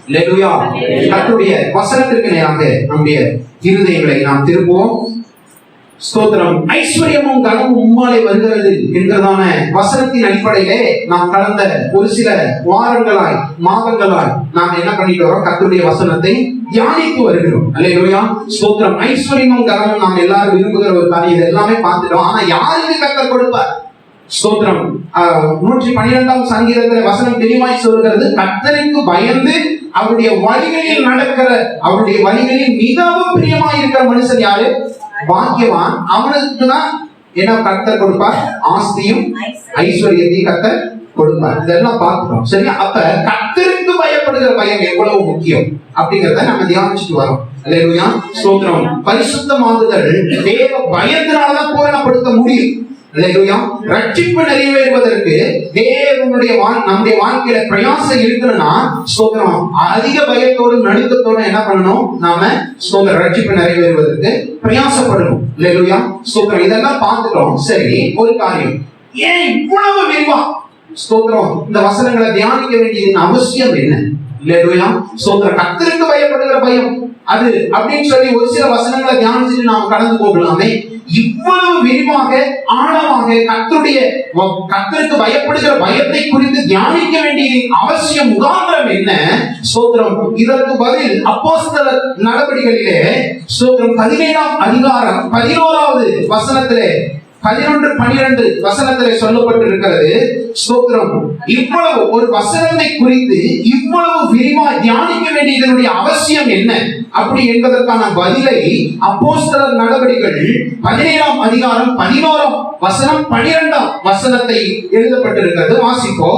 அல்லேலூயா. கர்த்தருடைய வசனத்திற்கு நேராக நம்முடைய இருதயங்களை நாம் திருப்புவோம். ஸ்தோத்திரம். ஐஸ்வர்யமும் கனமும் உம்மாலே வருகிறது என்கிறதான வசனத்தின் அடிப்படையிலே நாம் கடந்த ஒரு சில வாரங்களாய் மாதங்களாய் நாம் என்ன பண்ணிட்டு வரோம்? கர்த்தருடைய வசனத்தை தியானித்து வருகிறோம். அல்லேலூயா. ஸ்தோத்திரம். ஐஸ்வர்யமும் கனமும் நாம் எல்லாரும் விரும்புகிற ஒரு காரியம். இது எல்லாமே பார்த்துட்டோம். ஆனா யாருக்கு கர்த்தர் கொடுப்பார்? ஸ்தோத்திரம். 112ஆம் சங்கீதத்திலே வசனம் தெளிவாய் சொல்கிறது, கர்த்தருக்கு பயந்து அவருடைய வழிகளில் நடக்கிற, அவருடைய வழிகளில் மிகவும் பிரியமாய் இருக்கிற மனுஷன் யாரு? பாக்கியவான். அவனுக்கு தான் என்ன கர்த்தர் கொடுப்பார்? ஆஸ்தியும் ஐஸ்வர்யத்தையும் கர்த்தர் கொடுப்பார். இதெல்லாம் பார்க்கிறோம். சரியா? அப்ப கர்த்தருக்கு பயப்படுகிற பயம் எவ்வளவு முக்கியம் அப்படிங்கறத நம்ம தியானிச்சுட்டு வரோம். அல்லேலூயா. ஸ்தோத்திரம். பரிசுத்தமாகுதல் தேவ பயத்தினாலதான் பூரணப்படுத்த முடியும். அல்லேலூயா. ரட்சிப்பு நிறைவேறுவதற்கு தேவனுடைய நம்முடைய வாழ்க்கையில பிரயாசம் இருக்குன்னா, ஸ்தோத்திரம், அதிக பயத்தோடு நடுக்கத்தோடு என்ன பண்ணணும்? நாம ஸ்தோத்திரம் ரட்சிப்பு நிறைவேறுவதற்கு பிரயாசப்படணும். அல்லேலூயா. ஸ்தோத்திரம். இதெல்லாம் பார்த்துட்டோம். சரி, ஒரு காரியம், ஏன் இவ்வளவு விரிவா ஸ்தோத்திரம் இந்த வசனங்களை தியானிக்க வேண்டியது அவசியம் என்ன? அல்லேலூயா. ஸ்தோத்திரம். கர்த்தருக்கு பயப்படுகிற பயம் அது அப்படின்னு சொல்லி ஒரு சில வசனங்களை தியானிச்சுட்டு நாம் கடந்து போகலாமே. இவ்வளவு விரிவாக ஆழமாக கர்த்தருக்கு பயப்படுகிற பயத்தை குறித்து தியானிக்க வேண்டிய அவசியம் உதாரணம் என்ன? ஸ்தோத்திரம். இதற்கு பதில் அப்போஸ்தலர் நடவடிக்கைகளிலே ஸ்தோத்திரம் 17ஆம் அதிகாரம் 11வது வசனத்திலே 11-12 வசனத்திலே சொல்லப்பட்டிருக்கிறது. ஸ்தோத்திரம். இவ்வளவு ஒரு வசனத்தை குறித்து இவ்வளவு விரிவா தியானிக்க வேண்டியதனுடைய அவசியம் என்ன அப்படி என்பதற்கான பதிலை அப்போஸ்தலர் நடவடிக்கைகள் 17ஆம் அதிகாரம் 11ஆம் வசனம் 12ஆம் வசனத்தை எழுதப்பட்டிருக்கிறது. வாசிப்போ.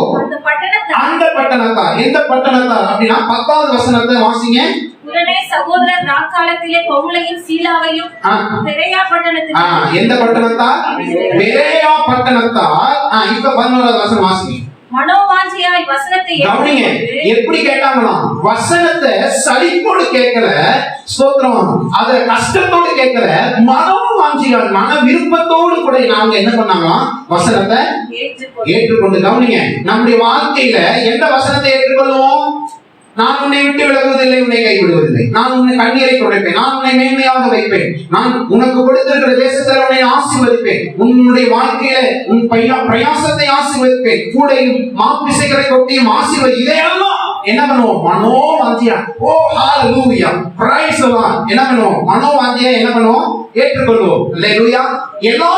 அந்த பட்டணத்தார், எந்த பட்டணத்தார் அப்படின்னா 10வது வசனத்தை வாசிங்க. உடனே சகோதரர் நாட்காலத்திலே பவுலையும் சீலாவையும் பெரேயா பட்டணத்துக்கு. எந்த பட்டணத்தார்? பெரேயா பட்டணத்தார். இப்ப 11வது வசனம் வாசிங்க. மனோவாஞ்சியாய் வசனத்தை கவனிங்க. எப்படி கேட்டாங்களாம்? வசனத்தை சலிப்போடு கேட்கல, ஸ்தோத்திரம், அத கஷ்டத்தோடு கேட்கல, மனோவாஞ்சியாய் மன விருப்பத்தோடு கூட நாங்க என்ன பண்ணாங்களாம்? வசனத்தை ஏற்றுக்கொண்டு. கவனிங்க, நம்முடைய வாழ்க்கையில எந்த வசனத்தை ஏற்றுக்கொள்வோம்? நான் உன்னை விட்டு விலகுவதில்லை, உன்னை கைவிடுவதில்லை, நான் உன்னை கண்ணீரை துடைப்பேன், நான் உன்னை மேன்மையாக வைப்பேன், நான் உனக்கு கொடுத்திருக்கிற தேசத்தில் உன்னை ஆசீர்வதிப்பேன், உன்னுடைய வாழ்க்கையில உன் பிரயாசத்தை ஆசீர்வதிப்பேன், கூடையும் மாப்பிசைகளை கொட்டியும் ஆசீர்வதி. இதையெல்லாம் என்ன பண்ணுவோம்? மனோவாஞ்சியா. ஓ ஹalleluya, praise the Lord. என்ன பண்ணுவோம்? மனோவாஞ்சியா என்ன பண்ணுவோம்? ஏற்றுக்கொள்வோம். அல்லேலூயா. எல்லா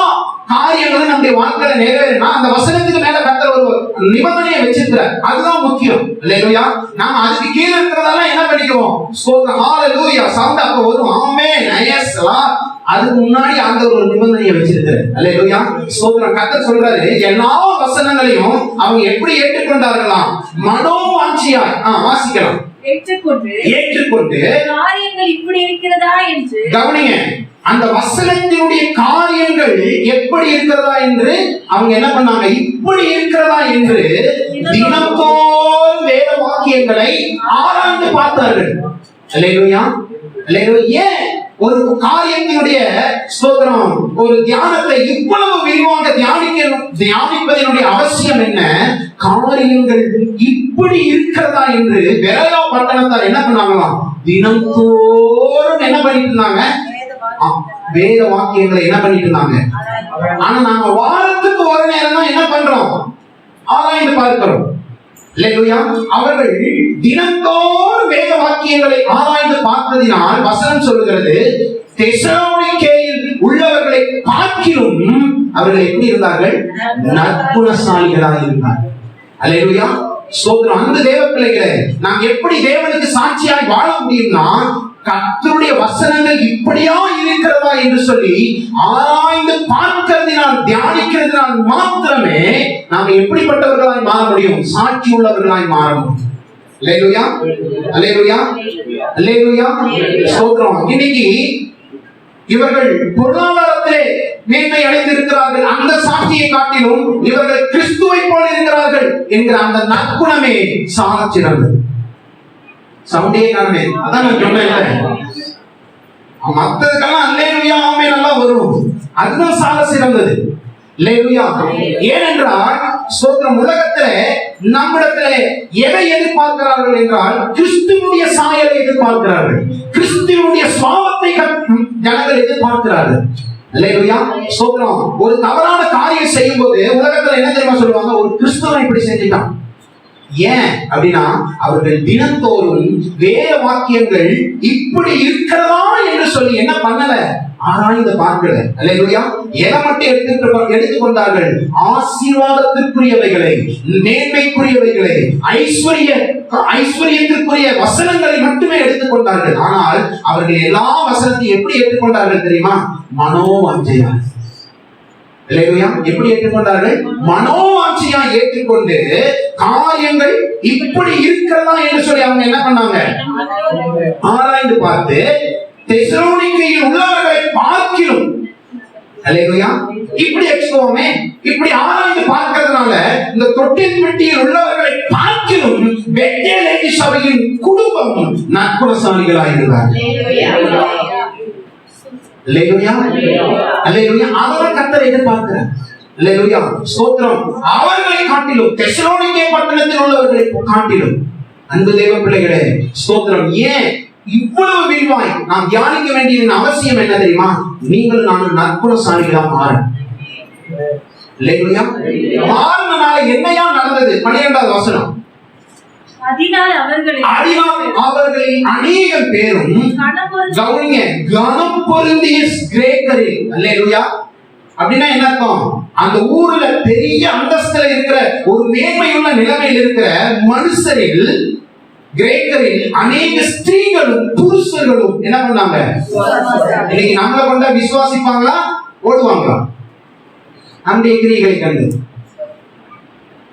காரியங்களும் நம்முடைய வாழ்க்கையில நிறைவேறினா அந்த வசனத்துக்கு மேல கர்த்தர் ஒரு நிபந்தனையை வச்சிருக்கிறார். அதுதான் முக்கியம். அல்லேலூயா. நாம அதுக்கு கீழே இருக்கிறதெல்லாம் என்ன பண்ணிக்குவோம்? ஸ்தோத்திரம், ஹalleluya, சவுண்ட் அப்ப வரும். ஆமென், எஸ் லார்ட். அதுக்கு முன்னாடி ஆண்டவர் ஒரு நிபந்தனையை வச்சிருக்கிறார். அல்லேலூயா. ஸ்தோத்திரம். கர்த்தர் சொல்றாரு, எல்லா வசனங்களையும் அவங்க எப்படி ஏற்றுக்கொண்டார்களாம்? மனோவாஞ்சியாய். வாசிக்கலாம். ஏற்றுக்கொண்டு காரியங்கள் இப்படி இருக்கிறதா என்று. கவனிங்க, அந்த வசனத்தினுடைய காரியங்கள் எப்படி இருக்கிறதா என்று அவங்க என்ன பண்ணாங்க? இப்படி இருக்கிறதா என்று தினந்தோறும் வேத வாக்கியங்களை ஆராய்ந்து பார்த்தார்கள். அல்லேலூயா. அல்லேலூயா. ஒரு காரியத்தினுடைய ஸ்தோத்திரம், ஒரு தியானத்தை இவ்வளவு விரிவாக தியானிப்பதனுடைய அவசியம் என்ன? காரியங்கள் இப்படி இருக்கிறதா என்று பெரேயா பட்டணத்தார் என்ன பண்ணாங்களாம்? தினந்தோறும் என்ன பண்ணிட்டு இருந்தாங்க? வேத வாக்கியங்களை என்ன பண்ணிட்டு இருந்தாங்க? ஆனா நாம வாரத்துக்கு ஒரு நேரம் தான் என்ன பண்றோம்? ஆராய்ந்து பார்க்கிறோம். அல்லேலூயா. அவர்கள் தினந்தோறும் வேத வாக்கியங்களை ஆராய்ந்து பார்த்ததினால் வசனம் சொல்லுகிறது, தெசலோனிக்கேயில் உள்ளவர்களை பார்க்கிலும் அவர்கள் எப்படி இருந்தார்கள்? நற்குணசாலிகளாக இருந்தார்கள். அல்லேலூயா. ஸ்தோத்திரம். அந்த தேவ பிள்ளைகளே, நாம் எப்படி தேவனுக்கு சாட்சியாய் வாழ முடியும்னா, கர்த்தருடைய வசனங்கள் இப்படியா இருக்கிறதா என்று சொல்லி ஆராய்ந்து பார்க்கிறதினால், தியானிக்கிறதினால் மாத்திரமே நாம் எப்படிப்பட்டவர்களாய் மாற முடியும்? சாட்சி உள்ளவர்களாய் மாற முடியும். அல்லேலூயா. அல்லேலூயா. அல்லேலூயா. ஸ்தோத்திரம். இன்னைக்கு இவர்கள் பொருளாதாரத்திலே மேன்மை அடைந்திருக்கிறார்கள், அந்த சாட்சியை காட்டிலும் இவர்கள் கிறிஸ்துவை போல இருக்கிறார்கள் என்கிற அந்த நற்குணமே சால சிறந்தது. சவுண்டே காரணமே. அதான் நான் சொன்னேன், மற்றதுக்கெல்லாம் அல்லேலூயா ஆமென் நல்லா வரும், அதுதான் சால சிறந்தது. அல்லேலூயா. ஏனென்றால் ஸ்தோத்திரம். உலகத்திலே நம்மிடத்திலே எதை எதிர்பார்க்கிறார்கள் என்றால் கிறிஸ்துவனுடைய சாயலை எதிர்பார்க்கிறார்கள். கிறிஸ்துவனுடைய சுவாபத்தை ஜனங்கள் எதிர்பார்க்கிறார்கள். அல்லேலூயா, ஸ்தோத்திரம். ஒரு தவறான காரியம் செய்யும் போது உலகத்துல என்ன தெரியுமா சொல்லுவாங்க? ஒரு கிறிஸ்தவன் இப்படி செஞ்சுட்டான். ஏன் அப்படின்னா அவர்கள் தினந்தோறும் வேத வாக்கியங்கள் இப்படி இருக்கிறதா என்று சொல்லி என்ன பண்ணல? ஆராய்ந்து பார்க்கல. அல்லேலூயா. எதை மட்டும் எடுத்துக்கொண்டார்கள்? ஆசீர்வாதத்திற்குரியவைகளை, மேன்மைக்குரியவைகளை, ஐஸ்வர்யத்திற்குரிய வசனங்களை மட்டுமே எடுத்துக்கொண்டார்கள். ஆனால் அவர்கள் எல்லா வசனத்தையும் எப்படி ஏற்றுக்கொண்டார்கள் தெரியுமா? மனோவாஞ்சையா. அல்லேலூயா. எப்படி ஏற்றுக்கொண்டார்கள்? மனோவாஞ்சையா ஏற்றுக்கொண்டு காரியங்கள் இப்படி இருக்கிறதா என்று சொல்லி அவங்க என்ன பண்ணாங்க? ஆராய்ந்து பார்த்து தெசலோனிக்கேயில் உள்ளவர்களை பார்க்கிலும், அல்லேலூயா, இப்படி எக்ஸ்போமே இப்படி ஆராய்ந்து பார்க்கிறதுனால இந்த தொட்டில் பெட்டியில் உள்ளவர்களை பார்க்கிலும் பெத்தேல் சபையின் குடும்பம் நற்குணசாலிகளாயிருந்தார்கள். அல்லேலூயா, அல்லேலூயா. அவர் கர்த்தரை எதிர்பார்க்கிறார். அல்லேலூயா, ஸ்தோத்திரம். அவர்களை காட்டிலும், தெசலோனிக்கே பட்டணத்தில் உள்ளவர்களை காட்டிலும், அன்பு தேவ பிள்ளைகளே, ஸ்தோத்திரம். ஏன் இவ்வளவு விரிவாய் நாம் தியானிக்க வேண்டியதன் அவசியம் என்ன தெரியுமா? நீங்கள் நானும் நற்குணசாலிகளா மாறணும். அல்லேலூயா. மாறினால என்னையா நடந்தது? 12வது வசனம். அதனால் அவர்களில் அநேக பேரும் கவனிங்க, கனம் பொருந்திய கிரேக்கரில். அல்லேலூயா. அப்படின்னா என்ன அர்த்தம்? அந்த ஊர்ல பெரிய அந்தஸ்துல இருக்கிற ஒரு மேன்மையுள்ள நிலைமையில் இருக்கிற மனுஷரில், கிரேக்கரில் அநேக ஸ்திரீகளும் புருஷர்களும் என்ன பண்ணாங்க? இன்னைக்கு நம்மளை கொண்டா விசுவாசிப்பாங்களா? ஓடுவாங்களா? நம்முடைய கிரியைகளை கண்டு.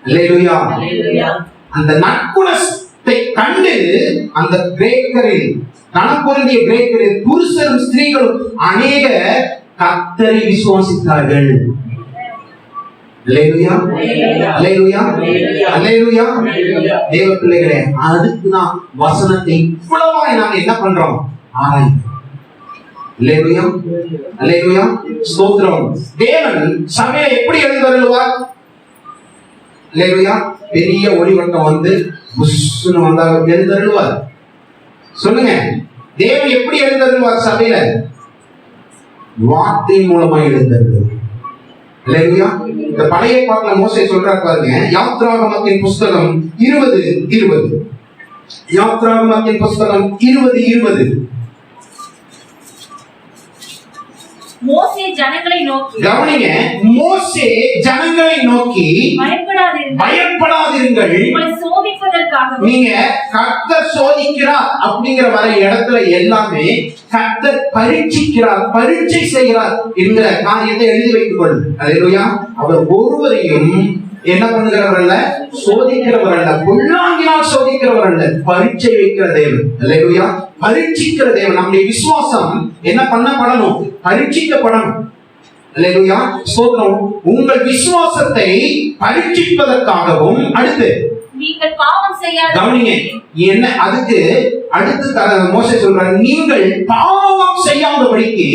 அல்லேலூயா. அந்த நற்குணத்தை கண்டு அந்த கிரேக்கரில், கணப்பொருந்திய கிரேக்கரில் புருஷரும் ஸ்திரீகளும் அநேக கர்த்தரை விசுவாசித்தார்கள். அல்லேலூயா, அல்லேலூயா, அல்லேலூயா. தேவ பிள்ளைகளே, அதுக்கு தான் வசனத்தை இவ்வளவாய் நாங்க என்ன பண்றோம்? ஆராய்ந்து. அல்லேலூயா, அல்லேலூயா, ஸ்தோத்திரம். தேவன் சபையை எப்படி எழுந்தருளுவார்? அல்லேலூயா. பெரிய ஒளிவட்டம் வந்து புஷ்னு வந்தா எழுந்தருளுவார். சொல்லுங்க, தேவன் எப்படி எழுந்தருளுவார் சபையில? வார்த்தை மூலமா எழுந்தருளுவார். அல்லேலூயா. இந்த பழைய பாட்டுல மோசே சொல்றாரு பாருங்க, யாத்ராகமத்தின் புஸ்தகம் 20:20. யாத்ராகமத்தின் புஸ்தகம் 20:20. மோசே ஜனங்களை நோக்கி, கவனிங்க, மோசே ஜனங்களை நோக்கி பயப்படாதீர்கள், உங்களை சோதிப்பதற்காக. நீங்க கர்த்தர் சோதிக்கிறார் அப்படிங்கிற வர இடத்துல எல்லாமே கர்த்தர் பரீட்சிக்கிறார், பரீட்சை செய்கிறார் என்கிற காரியத்தை எழுதி வைத்துக் கொள்ளுங்கள். அல்லேலூயா. அவர் ஒருவரையும் என்ன பண்ணுகிறவர் அல்ல? சோதிக்கிறவர் அல்ல. பொல்லாங்கினால் சோதிக்கிறவர் அல்ல. பரீட்சை வைக்கிற தேவன். அல்லேலூயா. பரீட்சிக்கிற தேவன். நம்முடைய விசுவாசம் என்ன பண்ணப்படணும்? பரீட்சிக்கப்படணும். அல்லேலூயா, ஸ்தோத்திரம். உங்கள் விசுவாசத்தை பரீட்சிப்பதற்காகவும், அடுத்து நீங்கள் பாவம் செய்யாத, கவனிங்க, என்ன அதுக்கு அடுத்து மோசே சொல்றார், நீங்கள் பாவம் செய்யாதபடிக்கு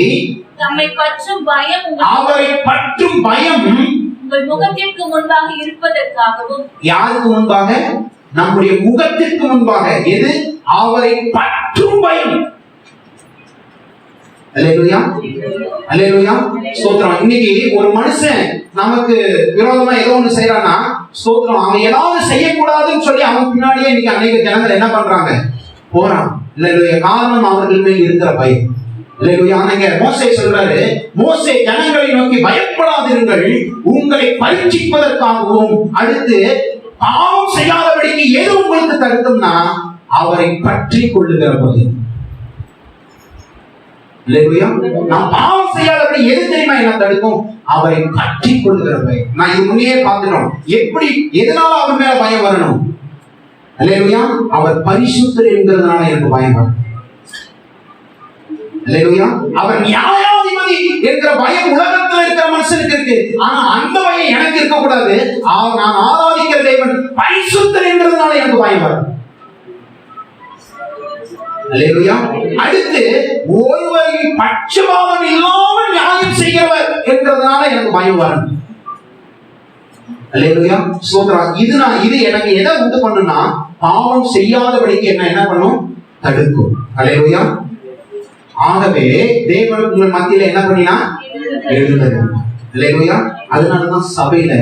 தம்மை பற்றும் பயம், அவரை பற்றும் பயம் உங்கள் முகத்திற்கு முன்பாக இருப்பதற்காகவும். யாருக்கு முன்பாக? நம்முடைய முகத்திற்கு முன்பாக. எது? அவரை பற்றும் பயம். அல்லேலூயா, அல்லேலூயா, ஸ்தோத்திரம். இன்னைக்கு ஒரு மனுஷன் நமக்கு விரோதமா ஏதோ ஒண்ணு செய்யறானா, ஸ்தோத்திரம், அவன் ஏதாவது செய்யக்கூடாதுன்னு சொல்லி அவன் பின்னாடியே இன்னைக்கு அநேக ஜனங்கள் என்ன பண்றாங்க? போறான். அல்லேலூயா. காரணம் அவர்கள் மேல் இருக்கிற பயம். அல்லேலூயா. மோசே சொல்றாரு, மோசே ஜனங்களை நோக்கி பயப்படாதிருங்கள், உங்களை பரீட்சிப்பதற்காகவும், அடுத்து பாவம் செய்யாதபடிக்கு எது உங்களுக்கு தடுக்கும்னா அவரை பற்றி கொள்ளுகிற பயம். அல்லேலூயா. நாம் பாவம் செய்யாதபடி எது தெரியுமா என்ன தடுக்கும்? அவரை பற்றி கொள்ளுகிற பயம். நான் இது முன்னே பார்த்துட்டோம். எப்படி, எதனால அவர் மேல பயம் வரணும்? அல்லேலூயா. அவர் பரிசுத்தர் என்கிறதுனால எனக்கு பயம் வரும். அல்லேலூயா. அவர் நியாயாதிபதி என்கிற பயம் உலகத்தில் இருக்கிற மனுஷனுக்கு இருக்கு. ஆனா அந்த பயம் எனக்கு இருக்க கூடாது. நான் ஆராதிக்கிற தேவன் பரிசுத்தர் என்கிறதுனால எனக்கு பயம் வரும். அல்லேலூயா. அடுத்து ஒருவரின் பட்சபாதம் இல்லாமல் நியாயம் செய்கிறவர் என்கிறதுனால எனக்கு பயம் வரும். அல்லேலூயா ஸ்தோத்திரம். இது எனக்கு எதை உண்டு பண்ணுனா, பாவம் செய்யாதபடிக்கு என்ன பண்ணும், தடுக்கும். அல்லேலூயா. ஆகவே தேவன் உங்கள் மத்தியில என்ன பண்ணினா, எழுந்தது. அல்லேலூயா. அதனாலதான் சபையில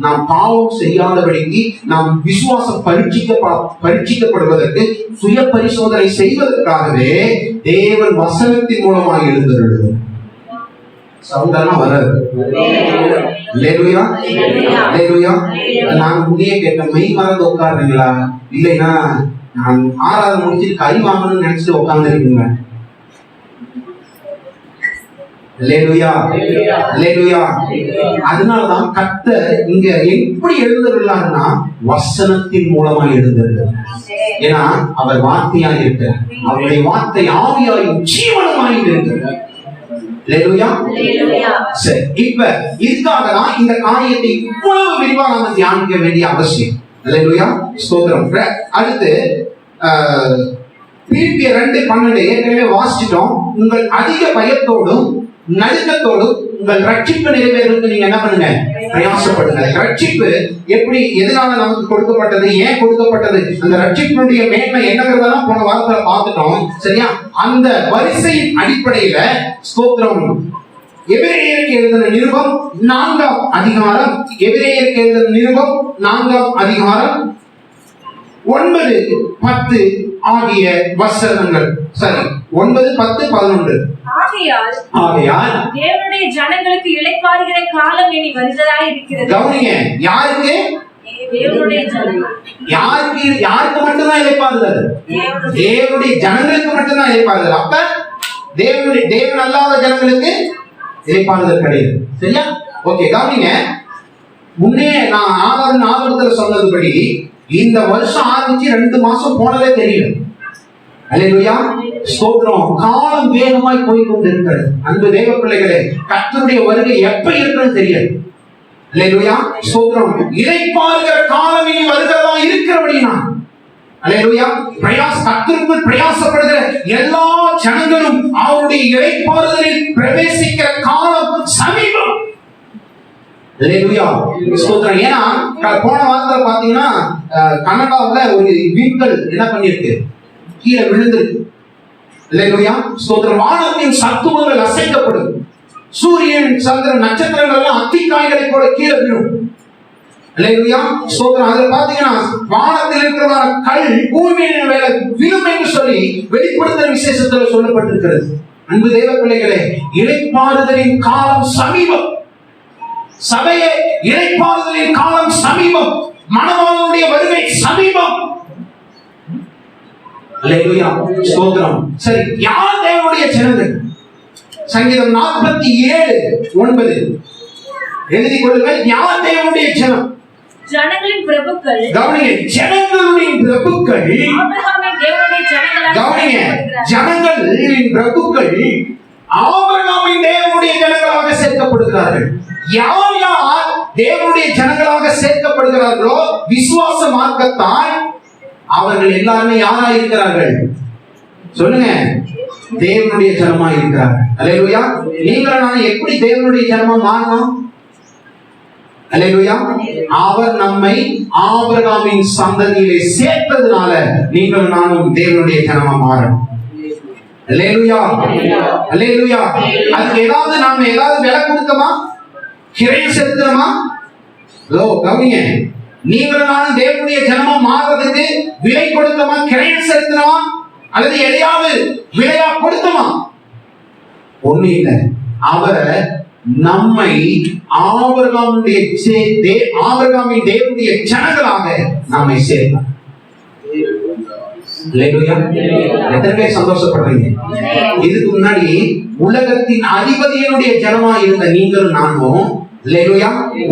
நாம் பாவம் செய்யாதபடிக்கு நாம் விசுவாசம் பரீட்சிக்கப்படுவதற்கு சுய பரிசோதனை செய்வதற்காகவே தேவன் வசனத்தின் மூலமாக எழுந்தருள்வது. சவுண்டெல்லாம் வராது. அல்லேலூயா அல்லேலூயா. நான் முன்னே கேட்டேன், மெய் மறந்து உட்காருங்களா, இல்லைன்னா நான் 6வது முடிச்சுட்டு கை வாங்கணும்னு நினைச்சிட்டு உட்கார்ந்து இருக்குங்க. அல்லேலூயா அல்லேலூயா. அதனாலதான் கர்த்தர் இங்க எப்படி எழுந்தருளார்னா, வசனத்தின் மூலமா எழுந்தருளார். ஏன்னா அவர் வார்த்தையா இருக்கிறார், அவருடைய வார்த்தை ஆவியாயும் ஜீவனுமாய் இருக்கிறார். அல்லேலூயா. சரி, இப்ப இதுக்காக தான் இந்த காரியத்தை இவ்வளவு விரிவாக நாம தியானிக்க வேண்டிய அவசியம். அல்லேலூயா ஸ்தோத்திரம். அடுத்து பிலிப்பியர் 2:12 ஏற்கனவே வாசிச்சிட்டோம். உங்கள் அதிக பயத்தோடும் நடுக்கத்தோடும் உங்கள் ரட்சிப்பு நிறைவேறுவதற்கு நீங்க என்ன பண்ணுங்க, பிரயாசப்படுங்க. ரட்சிப்பு எப்படி, எதனால நமக்கு கொடுக்கப்பட்டது, ஏன் கொடுக்கப்பட்டது, அந்த ரட்சிப்பினுடைய மேன்மை என்னங்கிறதெல்லாம் போன வாரத்துல பார்த்துட்டோம். சரியா? அந்த வரிசையின் அடிப்படையில ஸ்தோத்திரம் எபிரேயருக்கு எழுதின நிருபம் 4ஆம் அதிகாரம், எபிரேயருக்கு எழுதின நிருபம் 4ஆம் அதிகாரம் 9, 10 ஆகிய வசனங்கள். சரி, 9, 10, 11. ஆகையால் தேவனுடைய ஜனங்களுக்கு இளைப்பாறுகிற காலம் இனி வருகிறதாய் இருக்கிறது. கவனிங்க, யாருக்கு, தேவனுடைய ஜனங்கள். யாருக்கு மட்டும்தான் இளைப்பாறுதல்? தேவனுடைய ஜனங்களுக்கு மட்டும்தான் இளைப்பாறுதல். அப்ப தேவன் அல்லாத ஜனங்களுக்கு இளைப்பாறுதல் கிடையாது. சரியா? ஓகே, கவனிங்க. முன்னே நான் ஆதாரத்துல சொன்னதுபடி இந்த வருஷம் ஆரம்பிச்சு 2 மாசம் போனதே தெரியல. அல்லேலூயா ஸ்தோத்திரம். காலம் வேகமாய் போய் கொண்டிருக்கிறது. அன்பு தேவ பிள்ளைகளே, கர்த்தருடைய வருகை எப்ப இருக்குன்னு தெரியாது. அல்லேலூயா ஸ்தோத்திரம். இளைப்பாறுகிற காலம் இனி வருகிறதா இருக்கிறபடினா, அல்லேலூயா, கர்த்தருக்குள் பிரயாசப்படுகிற எல்லா ஜனங்களும் அவருடைய இளைப்பாறுதலில் பிரவேசிக்கிற காலம் சமீபம். அல்லேலூயா ஸ்தோத்திரம். ஏன்னா போன வாரத்துல பாத்தீங்கன்னா கனடாவுல ஒரு விண்கல் என்ன பண்ணிருக்கு, கீழே விழுந்திருக்கு. அல்லேலூயா ஸ்தோத்திரம். வானத்தின் சத்துவங்கள் அசைக்கப்படும். சூரியன், சந்திரன், நட்சத்திரங்கள் எல்லாம் அத்திக்காய்களை போல கீழே விழும். அல்லேலூயா ஸ்தோத்திரம். அதுல பாத்தீங்கன்னா வானத்தில் இருக்கிற கல் பூமியின் மேல விழும் என்று சொல்லி வெளிப்படுத்தல் விசேஷத்துல சொல்லப்பட்டிருக்கிறது. அன்பு தேவ பிள்ளைகளே, இளைப்பாறுதலின் காலம் சமீபம். சபையே, இளைப்பாறுதலின் காலம் சமீபம். மணவாளனுடைய வருகை சமீபம். அல்லேலூயா ஸ்தோத்திரம். சரி, யார் தேவனுடைய ஜனங்கள்? சங்கீதம் 47:9 எழுதி கொள்ளுங்கள். யார் தேவனுடைய ஜனம்? ஜனங்களின் பிரபுக்கள். கவனிங்க, ஜனங்களின் பிரபுக்கள். ஆபிரகாமின் தேவனுடைய ஜனங்களாக. கவனிங்க, ஜனங்களின் பிரபுக்கள் ஆபிரகாமின் தேவனுடைய ஜனங்களாக சேர்க்கப்படுகிறார்கள். யார் யார் தேவனுடைய ஜனங்களாக சேர்க்கப்படுகிறார்களோ விசுவாச மார்க்கத்தால் அவர்கள் எல்லாருமே யாரா இருக்கிறார்கள்? சொல்லுங்க, தேவனுடைய ஜனமா இருக்கிறார்கள். அல்லேலூயா. நீங்கள் நான் எப்படி தேவனுடைய ஜனமா மாறணும்? அல்லேலூயா. அவர் நம்மை ஆபிரகாமின் சந்ததியிலே சேர்த்ததுனால நீங்கள் நானும் தேவனுடைய ஜனமா மாறணும். அல்லேலூயா அல்லேலூயா. அதுக்கு நாம ஏதாவது விலை கொடுத்தோமா, கிரையம் செலுத்தணுமா? கவனிங்க, நீங்கள் நான் தேவனுடைய ஜனமா மாறுறதுக்கு விலை கொடுத்தோமா, கிரையம் செலுத்தணுமா, அல்லது எதையாவது விலையா கொடுத்தோமா? ஒண்ணு இல்லை. அவரை நம்மை ஆபிரகாமின் தேவனுடைய ஜனங்களாக நம்மை சேர்த்தார். எத்தனை பேர் சந்தோஷப்படுறீங்க? இதுக்கு முன்னாடி உலகத்தின் அதிபதியினுடைய ஜனமா இருந்த நீங்களும் நானும்,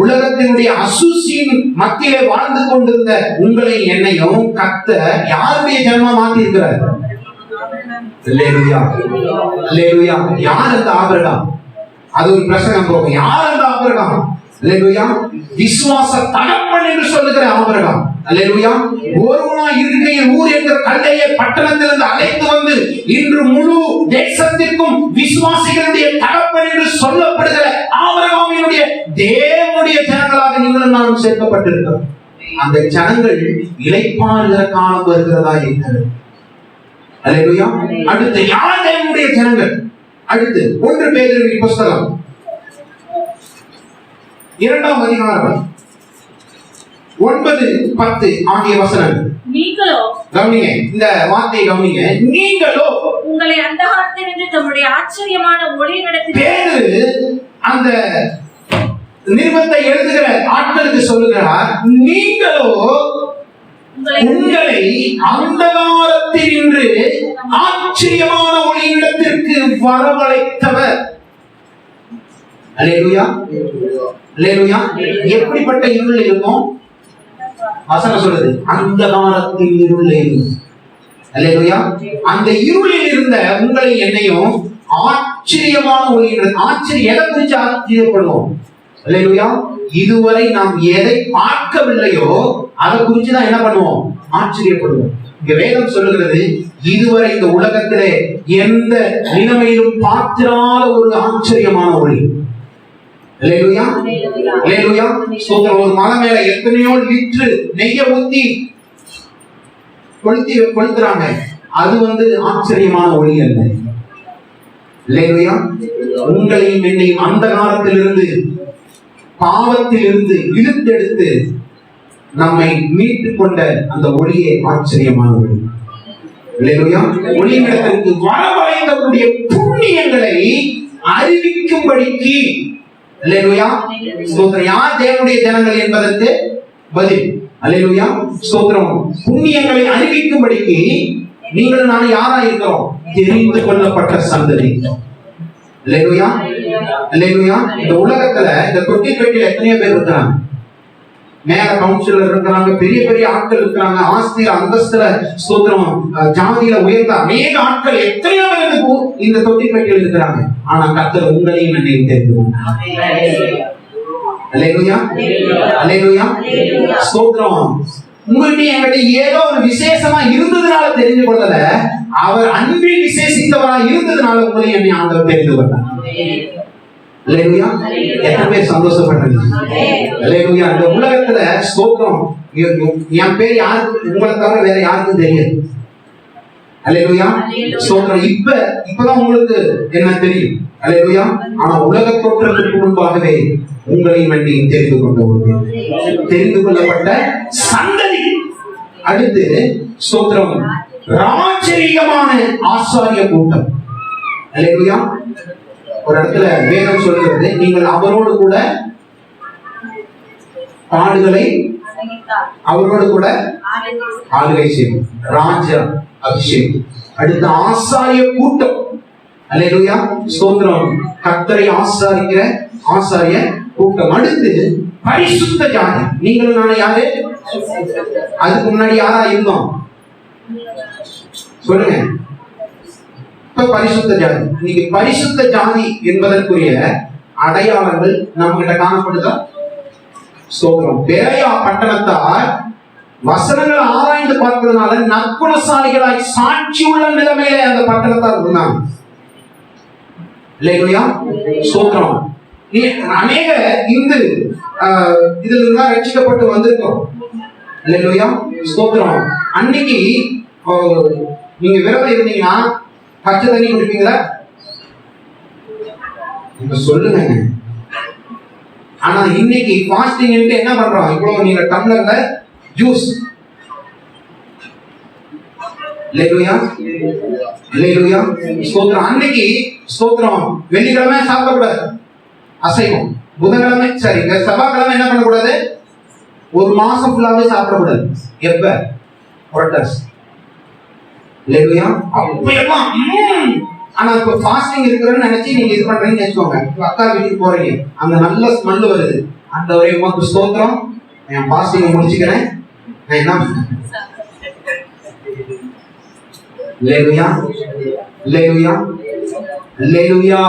உலகத்தினுடைய அசூசியின் மத்தியிலே வாழ்ந்து கொண்டிருந்த உங்களை என்னையும் கர்த்தர் யாருடைய ஜனமா மாத்தி இருக்கிறார்? யார் அந்த ஆபிரகாம்? அது ஒரு பிரசங்கம் போகும். யார் அந்த ஆபிரகாம்? அல்லேலூயா. விசுவாச தகப்பன் என்று சொல்லுகிற ஆபிரகாம், அல்லேலூயா, ஒருவனாய் இருக்கையில் ஊர் என்கிற கல்லேய பட்டணத்திலிருந்து அழைத்து வந்து இன்று முழு தேசத்திற்கும் விசுவாசிகளுடைய தகப்பன் என்று சொல்லப்படுகிற ஆபிரகாமினுடைய தேவனுடைய ஜனங்களாக நீங்களும் நானும் சேர்க்கப்பட்டிருக்கிறோம். அந்த ஜனங்கள் இளைப்பாறுகிற காலம் வருகிறதா இருக்கிறது. அல்லேலூயா. அடுத்து யார் தேவனுடைய ஜனங்கள்? அடுத்து 1 பேதுருவின் புஸ்தகம் 2ஆம் அதிகாரம் 9-10 ஆகிய வசனங்கள். நீங்களோ, கவனிங்க, இந்த வார்த்தையை கவனிங்க. நீங்களோ உங்களை அந்தகாரத்தினின்று தம்முடைய ஆச்சரியமான ஒளியினிடத்தில். பேதுரு அந்த நிருபத்தை எழுதுகிற ஆட்களுக்கு சொல்லுகிறார், நீங்களோ உங்களை அந்தகாரத்தினின்று ஆச்சரியமான ஒளியிடத்திற்கு வரவழைத்தவர். அல்லேலூயா, அல்லேலூயா. எப்படிப்பட்ட இருள் இருக்கும்? வசனம் சொல்லுது, அந்தகாரத்தின் இருள் இருக்கும். அல்லேலூயா. அந்த இருளில் இருந்த உங்களை என்னையும் ஆச்சரியமான ஒளியிடம். ஆச்சரியம் எதை குறித்து ஆச்சரியப்படுவோம்? அல்லேலூயா. இதுவரை நாம் எதை பார்க்கவில்லையோ அதை குறித்து தான் என்ன பண்ணுவோம்? ஆச்சரியப்படுவோம். இங்க வேதம் சொல்லுகிறது, இதுவரை இந்த உலகத்திலே எந்த நிலைமையிலும் பார்த்திராத ஒரு ஆச்சரியமான ஒளி. அல்லேலூயா, அல்லேலூயா. ஒரு மலை மேல எத்தனையோ லிட்டர் நெய்ய ஊத்தி கொளுத்துறாங்க. அது ஆச்சரியமான ஒளி அல்ல. அல்லேலூயா. உங்களையும் என்னையும் அந்த காலத்திலிருந்து பாவத்திலிருந்து இழுத்தெடுத்து நம்மை மீட்டுக் கொண்ட அந்த ஒளியே ஆச்சரியமான ஒளி. அல்லேலூயா. ஒளியிடத்திற்கு வரவழைக்கக்கூடிய புண்ணியங்களை அறிவிக்கும்படிக்கு. அல்லேலூயா. ஸ்தோத்திரம். யார் தேவனுடைய ஜனங்கள் என்பதற்கு பதில். அல்லேலூயா. ஸ்தோத்திரம். புண்ணியங்களை அறிவிக்கும்படிக்கு நீங்கள் நான் யாரா இருக்கிறோம்? தெரிந்து கொள்ளப்பட்ட சந்ததி. அல்லேலூயா, அல்லேலூயா. இந்த உலகத்துல இந்த தொட்டி பெட்டியில எத்தனையோ பேர் இருக்கிறாங்க. மேல கவுன்சிலர் இருக்கிறாங்க, பெரிய பெரிய ஆட்கள் இருக்கிறாங்க, ஆஸ்தியில அந்தஸ்துல ஸ்தோத்திரம் ஜாதியில உயர்ந்த அநேக ஆட்கள் எத்தனையோ பேருக்கு இந்த தொட்டி பெட்டியில் இருக்கிறாங்க. ஆனா கர்த்தர் உங்களையும் என்னையும் தெரிந்து கொண்டார். அல்லேலூயா, அல்லேலூயா. ஸ்தோத்திரம். உங்கள்கிட்ட என்கிட்ட ஏதோ ஒரு விசேஷமா இருந்ததுனால தெரிந்து கொள்ளல, அவர் அன்பில் விசேஷித்தவரா இருந்ததுனால உங்களை என்னை ஆண்டவர் தெரிந்து கொண்டார். அல்லேலூயா. எத்தனை பேர் சந்தோஷப்படுறீங்க? அல்லேலூயா. இந்த உலகத்துல ஸ்தோத்திரம், என் பேர் யாருக்கு, உங்களை தவிர வேற யாருக்கும் தெரியாது. அல்லேலூயா. ஸ்தோத்திரம். இப்பதான் உங்களுக்கு என்ன தெரியும். அல்லேலூயா. ஆனா உலக தோற்றத்துக்கு முன்பாகவே உங்களையும் என்னையும் தெரிந்து கொண்ட தெரிந்து கொள்ளப்பட்ட சந்ததி. அடுத்து ஸ்தோத்திரம், ராஜரீகமான ஆசாரிய கூட்டம். அல்லேலூயா. ஒரு இடத்துல வேதம் சொல்கிறது, நீங்கள் அவரோடு கூட பாடுகளை அவரோடு கூட ஆளுகை செய்யும். ராஜ அபிஷேகம். அடுத்து ஆசாரிய கூட்டம். அல்லேலூயா. ஸ்தோத்திரம். கர்த்தரை ஆசாரிக்கிற ஆசாரிய கூட்டம். அடுத்து பரிசுத்த ஜாதி. நீங்களும் நானும் யாரு? அதுக்கு முன்னாடி யாரா இருந்தோம் சொல்லுங்க. இப்ப பரிசுத்த ஜாதி. இன்னைக்கு பரிசுத்த ஜாதி என்பதற்குரிய அடையாளங்கள் நம்ம கிட்ட காணப்படுதா? ஸ்தோத்திரம். பெரிய பட்டணத்தார் வசனங்களை ஆராய்ந்து பார்ப்பதனால நற்குணசாலிகளாய் சாட்சி உள்ள நிலைமையில அந்த பட்டணத்தார் இருந்தாங்க. இல்லையா? ஸ்தோத்திரம். அநேக இந்து இதுல இருந்தா ரட்சிக்கப்பட்டு வந்திருக்கோம். இல்லையா? ஸ்தோத்திரம். அன்னைக்கு நீங்க விரதம் இருந்தீங்கன்னா பச்சை தண்ணி குடிப்பீங்களா? நீங்க சொல்லுங்க. ஆனா இன்னைக்கு ஃபாஸ்டிங் என்ன பண்றோம்? இவ்வளவு நீங்க டம்ளர்ல ஜூஸ். அல்லேலூயா, அல்லேலூயா. ஸ்தோத்திரம். அன்னைக்கு ஸ்தோத்திரம் வெள்ளிக்கிழமை சாப்பிடக்கூடாது அசைவம். புதன்கிழமை சரி, செவ்வாய்க்கிழமை என்ன பண்ணக்கூடாது? ஒரு மாசம் ஃபுல்லாவே சாப்பிடக்கூடாது. எப்ப? புரட்டாசி. அல்லேலூயா. அப்பெல்லாம் ஆனா இப்ப ஃபாஸ்டிங் இருக்கிறன்னு நினைச்சு நீங்க இது பண்றீங்கன்னு வச்சுக்கோங்க. அக்கா வீட்டுக்கு போறீங்க, அந்த நல்ல ஸ்மெல் வருது. அந்த ஒரே உமக்கு ஸ்தோத்திரம், என் ஃபாஸ்டிங் முடிச்சுக்கிறேன், நான் என்ன பண்ணேன்? அல்லேலூயா, அல்லேலூயா, அல்லேலூயா.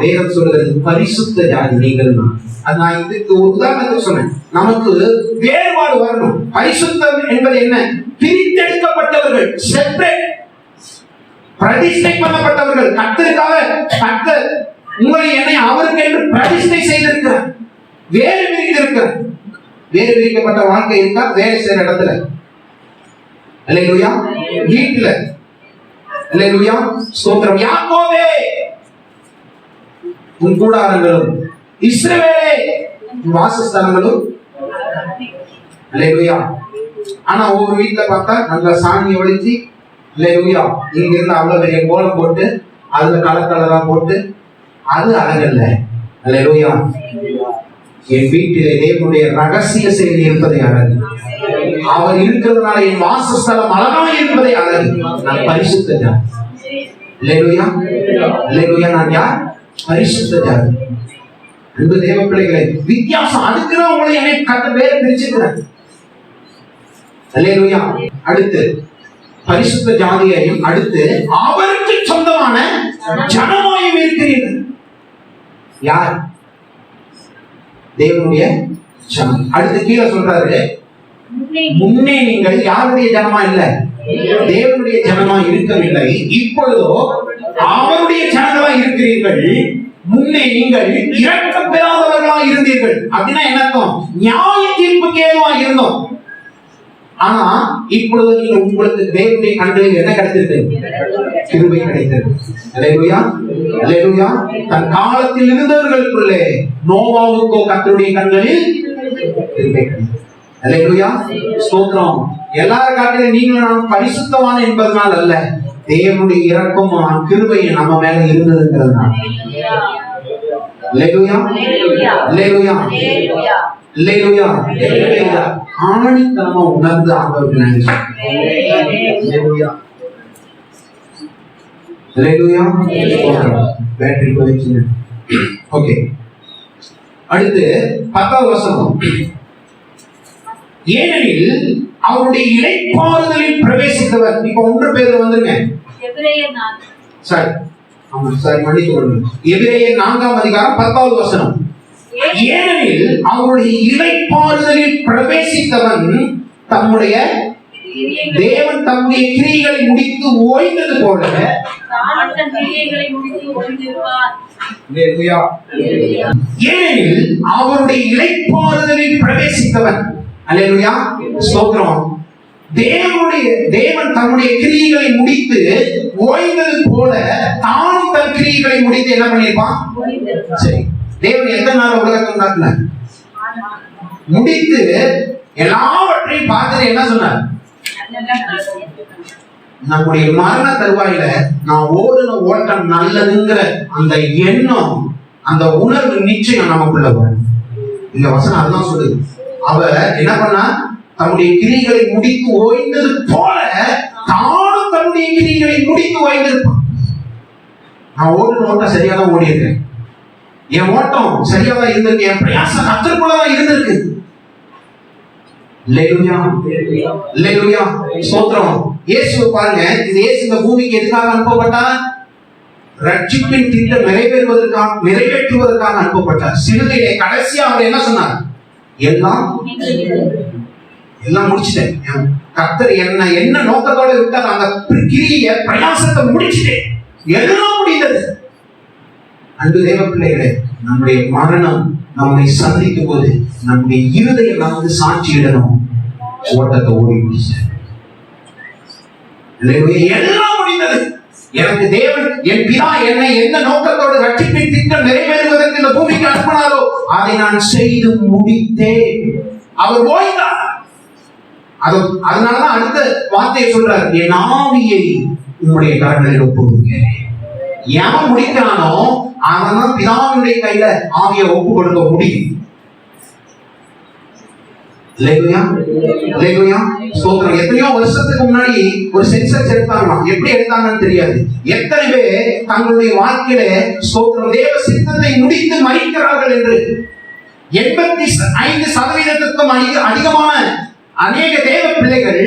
வேதம் சொல்றது பரிசுத்த ஜாதி நீங்கள் தான். அது நான் இதுக்கு ஒரு உதாரணத்துக்கு சொன்னேன். நமக்கு வேறுபாடு வரணும். பரிசுத்தம் என்பது என்ன? பிரித்தெடுக்கப்பட்டவர்கள், செப்பரேட், பிரதிஷ்டை பண்ணப்பட்டவர்கள். கர்த்தர் உங்களை என்னை அவருக்கு என்று பிரதிஷ்டை செய்திருக்கிறார். வேறு பிரித்திருக்கிறார். வேறு பிரிக்கப்பட்ட வாழ்க்கை இருக்கா? வேலை செய்யற இடத்துல, அல்லேலூயா, வீட்டுல, அல்லேலூயா, ஸ்தோத்திரம். யாக்கோபே உன் கூடாரங்களும், இஸ்ரவேலே உன் வாசஸ்தலங்களும், அல்லேலூயா. ஆனா ஒவ்வொரு வீட்டுல பார்த்தா நல்ல சாணியை ஒழிச்சு, அல்லேலூயா, இங்க இருந்து அவ்வளவு பெரிய கோலம் போட்டு அதுல கலக்கலரா போட்டு, அது அழகல்ல. அல்லேலூயா. என் வீட்டிலே தேவனுடைய ரகசிய செய்தி இருப்பதை அழகு. அவர் இருக்கிறதுனால என் வாசஸ்தலம் அழகாக இருப்பதை அழகு. நான் பரிசுத்த ஜாதி. அல்லேலூயா, அல்லேலூயா. நான் யார்? பரிசுத்த ஜாதி. அன்பு தேவ பிள்ளைகளை, வித்தியாசம். அதுக்குதான் உங்களை என்னை கட்ட பேரை பிரிச்சுக்கிறேன். அல்லேலூயா. அடுத்து பரிசுத்த ஜாதியையும், அடுத்து அவருக்கு சொந்தமான ஜனமாயும் இருக்கிறீர்கள். யார்? தேவனுடைய ஜனம். அடுத்து கீழே சொல்றாரு, முன்னே நீங்கள் யாருடைய ஜனமா இல்ல, தேவனுடைய ஜனமா இருக்கவில்லை, இப்பொழுதோ அவருடைய ஜனங்களா இருக்கிறீர்கள். முன்னே நீங்கள் இரக்கம் பெறாதவர்களா இருந்தீர்கள். அப்படின்னா என்ன அர்த்தம்? நியாய தீர்ப்புக்கு ஏதுவா இருந்தோம். ஆனா இப்பொழுது நீங்க உங்களுக்கு தேவனுடைய கண்களில் என்ன கிடைத்திருக்கு? கிருபை கிடைத்தது. அல்லேலூயா, அல்லேலூயா. தன் காலத்தில் இருந்தவர்களுக்குள்ளே நோவாவுக்கோ கர்த்தருடைய கண்களில் கிருபை கிடைத்தது. அல்லேலூயா, ஸ்தோத்திரம். எல்லாரும் காட்டிலும் நீங்களும் நான் பரிசுத்தவான் என்பதனால் அல்ல, தேவனுடைய இரக்கமும் கிருபையும் நம்ம மேல இருந்ததுங்கிறதுனால. அல்லேலூயா, அல்லேலூயா, அல்லேலூயா. ஆணித்தனமா உணர்ந்து ஆண்டவருக்கு நன்றி. அல்லேலூயா, அல்லேலூயா. பேட்டரி போயிடுச்சு. ஓகே, அடுத்து 10வது வசனம். ஏனெனில் அவருடைய இளைப்பாறுதலில் பிரவேசித்தவர். இப்ப 1 பேர் வந்துருங்க. சரி, மன்னித்து கொள்ளுங்க. எபிரேயர் 4ஆம் அதிகாரம் 10வது வசனம். ஏனெனில் அவருடைய இளைப்பாறுதலில் பிரவேசித்தவன் தம்முடைய தேவன் தம்முடைய கிரியைகளை முடித்து ஓய்ந்தது போல ஏனெனில் அவருடைய இளைப்பாறுதலில் பிரவேசித்தவன். அல்லேலூயா, ஸ்தோத்திரம். தேவன் தம்முடைய கிரியைகளை முடித்து ஓய்ந்தது போல தானும் தன் கிரியைகளை முடித்து என்ன பண்ணிருப்பான்? சரி, தேவன் எந்த நாள் உலகத்தை உண்டாக்குனார்? முடித்து எல்லாவற்றையும் பார்த்துட்டு என்ன சொன்னார்? நம்முடைய மரண தருவாயில நான் ஓடுன ஓட்டம் நல்லதுங்கிற அந்த எண்ணம், அந்த உணர்வு நிச்சயம் நமக்குள்ள வரும். இந்த வசனம் அதுதான் சொல்லுது. அவர் என்ன பண்ணா? தன்னுடைய கிரிகளை முடித்து ஓய்ந்தது போல தானும் தன்னுடைய கிரிகளை முடித்து ஓய்ந்திருப்பான். நான் ஓடுன ஓட்டம் சரியா தான் ஓடி இருக்கேன். என் ஓட்டம் சரியா தான் இருந்திருக்கு. என் பிரயாசம் கர்த்தருக்குள்ளதான் இருந்திருக்கு. அல்லேலூயா, அல்லேலூயா, ஸ்தோத்திரம். இயேசுவை பாருங்க. இது இயேசு இந்த பூமிக்கு எதுக்காக அனுப்பப்பட்டார்? ரட்சிப்பின் திட்டம் நிறைவேற்றுவதற்காக அனுப்பப்பட்டார். சிலுவையிலே கடைசியா அவர் என்ன சொன்னார்? எல்லாம் முடிச்சிட்டேன். கர்த்தர் என்ன நோக்கத்தோட விட்டார்? அந்த கிரிய பிரயாசத்தை முடிச்சிட்டேன். எல்லாம் முடிந்தது. அன்பு தேவ பிள்ளைகளே, நம்முடைய மரணம் நம்மை சந்திக்கும் போது நம்முடைய இருதயம் நமக்கு சாட்சியிடணும். ஓட்டத்தை ஓடி முடிச்சேன், எல்லாம் முடிந்தது. எனக்கு தேவன், என் பிதா என்னை எந்த நோக்கத்தோடு ரட்சிப்பின் திட்டம் நிறைவேறுவதற்கு இந்த பூமிக்கு அனுப்பினாரோ அதை நான் செய்து முடித்தேன். அவர் ஓய்ந்தார். அதனாலதான் அடுத்த வார்த்தையை சொல்றார், என் ஆவியை உங்களுடைய கரங்களில் ஒப்புவிக்கிறேன். எவன் முடிக்கிறானோ அவன் பிதாவுடைய கையில ஆவியை ஒப்பு கொடுக்க முடியும். எத்தனையோ வருஷத்துக்கு முன்னாடி ஒரு சென்சஸ் எடுத்தாங்களாம். எப்படி எடுத்தாங்கன்னு தெரியாது. எத்தனை பேர் தங்களுடைய வாழ்க்கையில ஸ்தோத்திரம் தேவ சித்தத்தை முடித்து மறிக்கிறார்கள் என்று 85% அதிகமான அநேக தேவ பிள்ளைகள்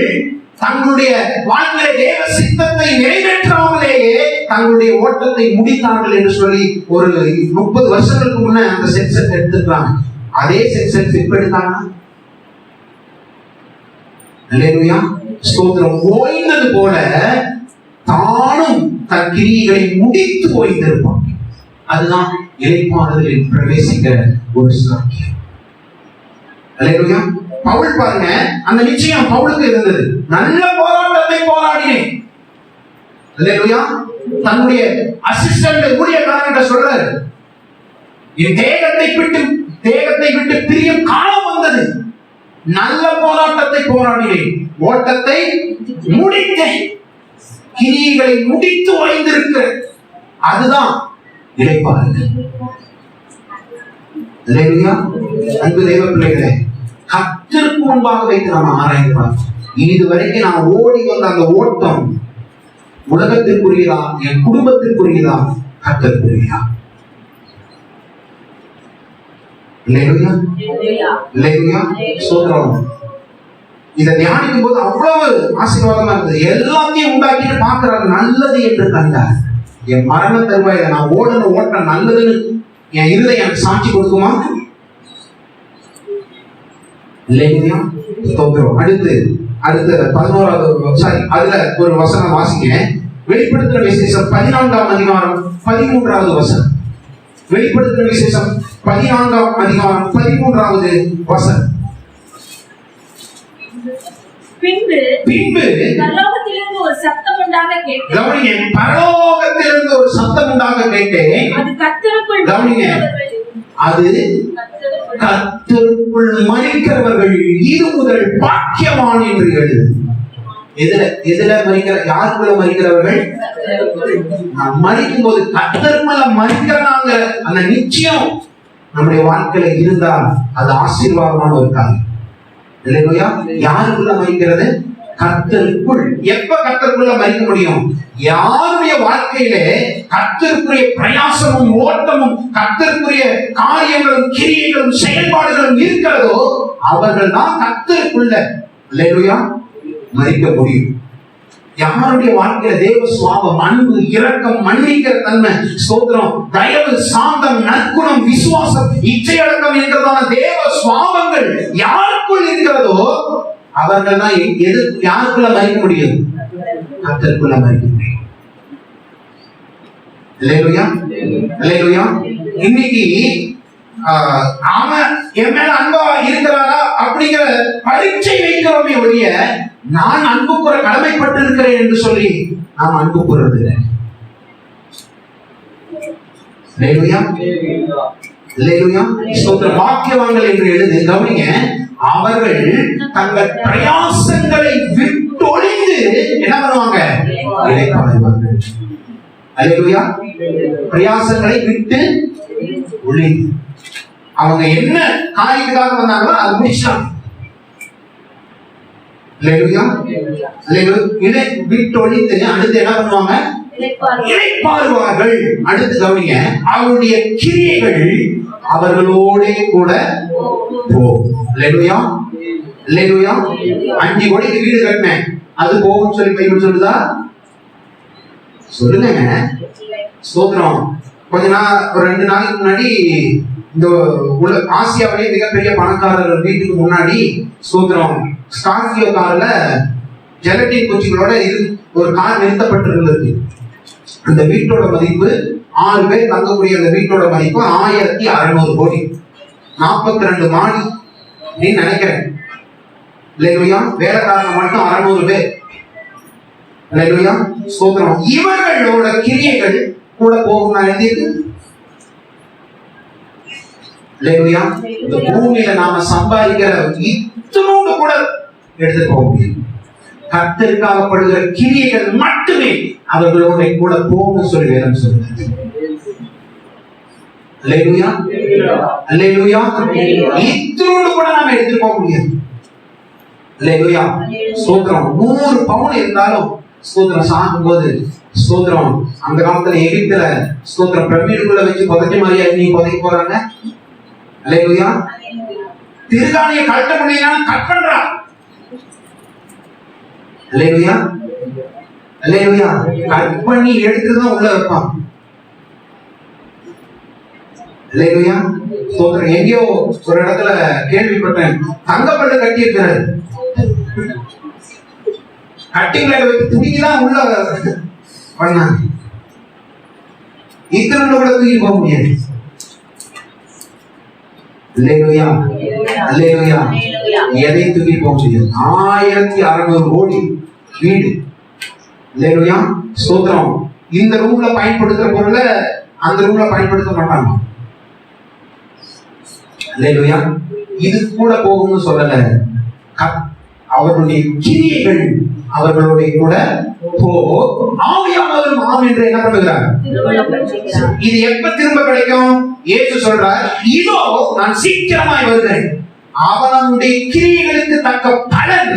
தங்களுடைய வாழ்க்கையில தேவ சித்தத்தை நிறைவேற்றாமலேயே தங்களுடைய ஓட்டத்தை முடித்தார்கள் என்று சொல்லி ஒரு 30 வருஷங்களுக்கு முன்ன அந்த சென்சஸ் எடுத்துக்கிறாங்க. அதே சென்சஸ் இப்ப எடுத்தாங்க. அல்லேலூயா, ஸ்தோத்திரம். ஓய்ந்தது போல தானும் தன் கிரியைகளை முடித்து ஓய்ந்திருப்பான். அதுதான் இளைப்பாறுதலில் பிரவேசிக்கிற ஒரு சாக்கியம். அல்லேலூயா. பவுல் பாருங்க, அந்த நிச்சயம் பவுலுக்கு இருந்தது. நல்ல போராட்டத்தை போராடினேன். அல்லேலூயா. தன்னுடைய அசிஸ்டன்ட் ஊழியக்காரங்கிட்ட சொல்றாரு, என் தேகத்தை விட்டு பிரியும் காலம் வந்தது. நல்ல போராட்டத்தை போராடினேன், ஓட்டத்தை முடித்தேன், கிரியைகளை முடித்து ஓய்ந்திருக்கிறேன். அதுதான் இளைப்பாறுதல். அல்லேலூயா. அன்பு தேவ பிள்ளைகளே, கர்த்தருக்கு முன்பாக வைத்து நாம் ஆராய்ந்து பார்த்தோம். இதுவரைக்கும் நான் ஓடி வந்த அந்த ஓட்டம் உலகத்திற்குரியதா, என் குடும்பத்திற்குரியதா, கர்த்தருக்குரியதா? அல்லேலூயா, அல்லேலூயா, ஸ்தோத்திரம். இதை தியானிக்கும் போது அவ்வளவு ஆசீர்வாதமா இருந்தது. எல்லாத்தையும் உண்டாக்கிட்டு பார்க்கிறார், நல்லது என்று கண்டார். என் மரண தருவாயில நான் ஓடுன ஓட்டம் நல்லதுன்னு என் இருதயம் எனக்கு சாட்சி கொடுக்குமா? இல்லையா? ஸ்தோத்திரம். அடுத்து 11வது அதுல ஒரு வசனம் வாசிங்க. வெளிப்படுத்தின விசேஷம் 14ஆம் அதிகாரம் 13வது வசனம். வெளிப்படுத்தின விசேஷம் 14ஆம் அதிகாரம் 13வது வசனம். பின்பு பரலோகத்திலிருந்து ஒரு சத்தம் உண்டாக கேட்டேன். கவனிங்க, பரலோகத்திலிருந்து ஒரு சத்தம் உண்டாக கேட்டேன். அது கர்த்தருக்குள் கவனிங்க, அது கர்த்தருக்குள் மரிக்கிறவர்கள் இது முதல் பாக்கியவான் என்று எழுது. எதுல மரிக்கிற, யாருக்குள்ள மரிக்கிறவர்கள்? நாம் மரிக்கும் போது கர்த்தருக்குள்ள மரிக்கிறனாங்க அந்த நிச்சயம் நம்முடைய வாழ்க்கையில இருந்தால் அது ஆசீர்வாதமான ஒரு காரியம். இல்லையா? யாருக்குள்ள மரிக்கிறது? கர்த்தருக்குள். எப்ப கர்த்தருக்குள்ள மரிக்க முடியும்? யாருடைய வாழ்க்கையிலே கர்த்தருக்குரிய பிரயாசமும் ஓட்டமும் கர்த்தருக்குரிய காரியங்களும் கிரியைகளும் செயல்பாடுகளும் இருக்கிறதோ அவர்கள் தான் கர்த்தருக்குள்ள இல்லையா மரிக்க முடியும். யாருடைய வாழ்க்கையில தேவ சுவாபம், அன்பு, இரக்கம், மன்னிக்கிற தன்மை, ஸ்தோத்திரம், தயவு, சாந்தம், நற்குணம், விசுவாசம், இச்சையடக்கம் என்கிறதான தேவ சுவாபங்கள் யாருக்குள் இருக்கிறதோ அவர்கள் தான் யாருக்குள்ள மரிக்க முடியும்? கர்த்தருக்குள்ள மரிக்க முடியும். அல்லேலூயா, அல்லேலூயா. இன்னைக்கு அவன் என் மேல அன்பா இருக்கிறாரா அப்படிங்கிற பரீட்சை வைக்கிறோமே ஒழிய நான் அன்பு கூற கடமைப்பட்டு இருக்கிறேன் என்று சொல்லி நாம் அன்பு கூறுவதில்லை. அல்லேலூயா, அல்லேலூயா, ஸ்தோத்திரம். பாக்கியவான்கள் என்று எழுது. கவனிங்க, அவர்கள் தங்கள் பிரயாசங்களை விட்டொழிந்து என்ன பண்ணுவாங்க? இளைப்பாறுவார்கள். அல்லேலூயா. பிரயாசங்களை விட்டு ஒழிந்து அவங்க என்ன காரியத்துக்காக வந்தாங்களோ அது முடிச்சாங்க. அல்லேலூயா, அல்லேலூயா. விட்டொழிந்து அடுத்து என்ன பண்ணுவாங்க? இளைப்பாறுவார்கள். அடுத்து கவனிங்க, அவருடைய கிரியைகள் அவர்களோடே கூட போகும். அல்லேலூயா, அல்லேலூயா. 5 கோடிக்கு வீடு கட்டினேன், அது போகும் சொல்லி பைபிள் சொல்லுதா? சொல்லுங்க. ஸ்தோத்திரம். கொஞ்ச நாள், ஒரு 2 நாளைக்கு முன்னாடி இந்த ஆசியாவிலேயே மிகப்பெரிய பணக்காரர் வீட்டுக்கு முன்னாடி ஸ்தோத்திரம் ஸ்கார்பியோ கார்ல ஜெலட்டின் குச்சிகளோட ஒரு கார் நிறுத்தப்பட்டிருந்தது. அந்த வீட்டோட மதிப்பு 6 பேர் தங்கக்கூடிய அந்த வீட்டோட மதிப்பு 1600 கோடி. 42 மாடி நீ நினைக்கிறேன். இல்லையா? வேலைக்காரங்க மட்டும் 600 பேர். இல்லையா? ஸ்தோத்திரம். இவர்களோட கிரியைகள் கூட போகும். நான் எழுதியிருக்கு. இல்லையா? இந்த பூமியில நாம சம்பாதிக்கிற இத்தனோடு கூட எடுத்துட்டு போக முடியும். கர்த்தருக்காகப்படுகிற கிரியைகள் மட்டுமே அவர்களோட கூட போகணும்னு சொல்லி வேதம் சொல்லுது. அல்லேலூயா, அல்லேலூயா. இத்தனோடு கூட நாம எடுத்துட்டு போக முடியாது. அல்லேலூயா, ஸ்தோத்திரம். 100 பவுன் இருந்தாலும் ஸ்தோத்திரம் சாகும் போது ஸ்தோத்திரம் அந்த காலத்துல எகிப்துல ஸ்தோத்திரம் பிரமிடுக்குள்ள வச்சு புதைச்ச மாதிரியா நீ புதைக்க போறாங்க. அல்லேலூயா. திருகாணியை கட்ட முடியும்னா கட் பண்றா. அல்லேலூயா, அல்லேலூயா. கட் பண்ணி எடுத்துட்டு தான் உள்ள வைப்பான். அல்லேலூயா, ஸ்தோத்திரம். எங்கேயோ ஒரு இடத்துல கேள்விப்பட்டேன், தங்கப்பட்டு கட்டி இருக்கிறாரு, கட்டிங்களை வச்சு துணிதான் உள்ள பண்ணாங்க. இத்தனை கூட தூக்கி போக முடியாது. அல்லேலூயா, அல்லேலூயா. எதையும் தூக்கி போக முடியாது. 1600 கோடி வீடு. அல்லேலூயா, ஸ்தோத்திரம். இந்த ரூம்ல பயன்படுத்துற பொருளை அந்த ரூம்ல பயன்படுத்த மாட்டாங்க. அல்லேலூயா. இது கூட போகும்னு சொல்லல, அவர்களுடைய கிரியைகள் அவர்களுடைய கூட ஆவியானவரும் ஆம் என்று என்ன பண்ணுகிறார்? இது எப்ப திரும்ப கிடைக்கும்? இயேசு சொல்றார், இதோ நான் சீக்கிரமாய் வருகிறேன், அவனுடைய கிரியைகளுக்கு தக்க பலன்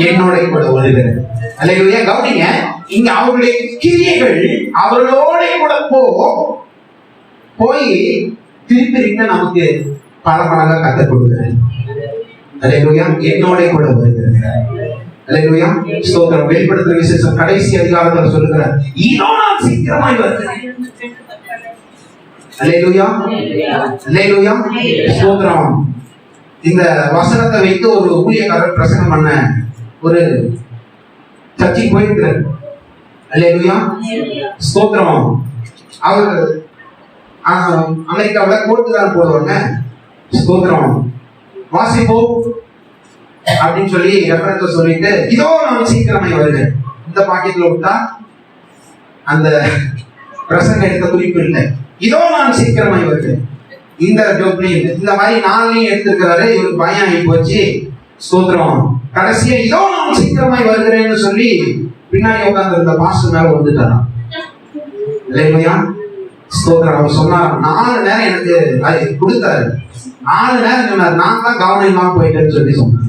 என்னோட கூட வருகிறது. அல்லேலூயா. கவனிங்க, இங்க அவருடைய கிரியைகள் அவர்களோட கூட போய் திருப்பி நமக்கு பல மடங்கா கற்றுக் கொடுக்கிறார். அல்லேலூயா. என்னோட கூட வருகிறது. அல்லேலூயா, ஸ்தோத்திரம். வெளிப்படுத்துற விசேஷம் கடைசி அதிகாரத்துல சொல்லுகிறார், இதோ நான் சீக்கிரமாய் வருகிறேன். அல்லேலூயா, அல்லேலூயா, ஸ்தோத்திரம். இந்த வசனத்தை வைத்து ஒரு ஊழியக்காரர் பிரசங்கம் பண்ண ஒரு சர்ச்சைக்கு போயிருக்கிறார். அல்லேலூயா, ஸ்தோத்திரம். அவர் அமெரிக்காவில் கோட்டுதான் போடுவாங்க. ஸ்தோத்திரம். வாசிப்போம் அப்படின்னு சொல்லி ரெஃபரன்ஸ் சொல்லிட்டு, இதோ நான் சீக்கிரமாய் வருகிறேன். இந்த பாக்கெட்ல விட்டா அந்த பிரசங்க எடுத்த குறிப்பு இல்லை. இதோ நான் சீக்கிரமாய் வருகிறேன். இந்த ஜோப்லையும் இந்த மாதிரி நாளையும் எடுத்திருக்கிறாரு. இவருக்கு பயம் ஆகி போச்சு. ஸ்தோத்திரம். கடைசியா இதோ நான் சீக்கிரமாய் வருகிறேன்னு சொல்லி பின்னாடி உட்கார்ந்து இருந்த பாஸ்டர் மேல வந்துட்டாராம். இல்லையா, ஸ்தோத்திரம். அவர் சொன்னார், 4 நேரம் எனக்கு அது கொடுத்தாரு. 4 நேரம் சொன்னார், நான் தான் கவனம் இல்லாம போயிட்டேன்னு சொல்லி சொன்னார்.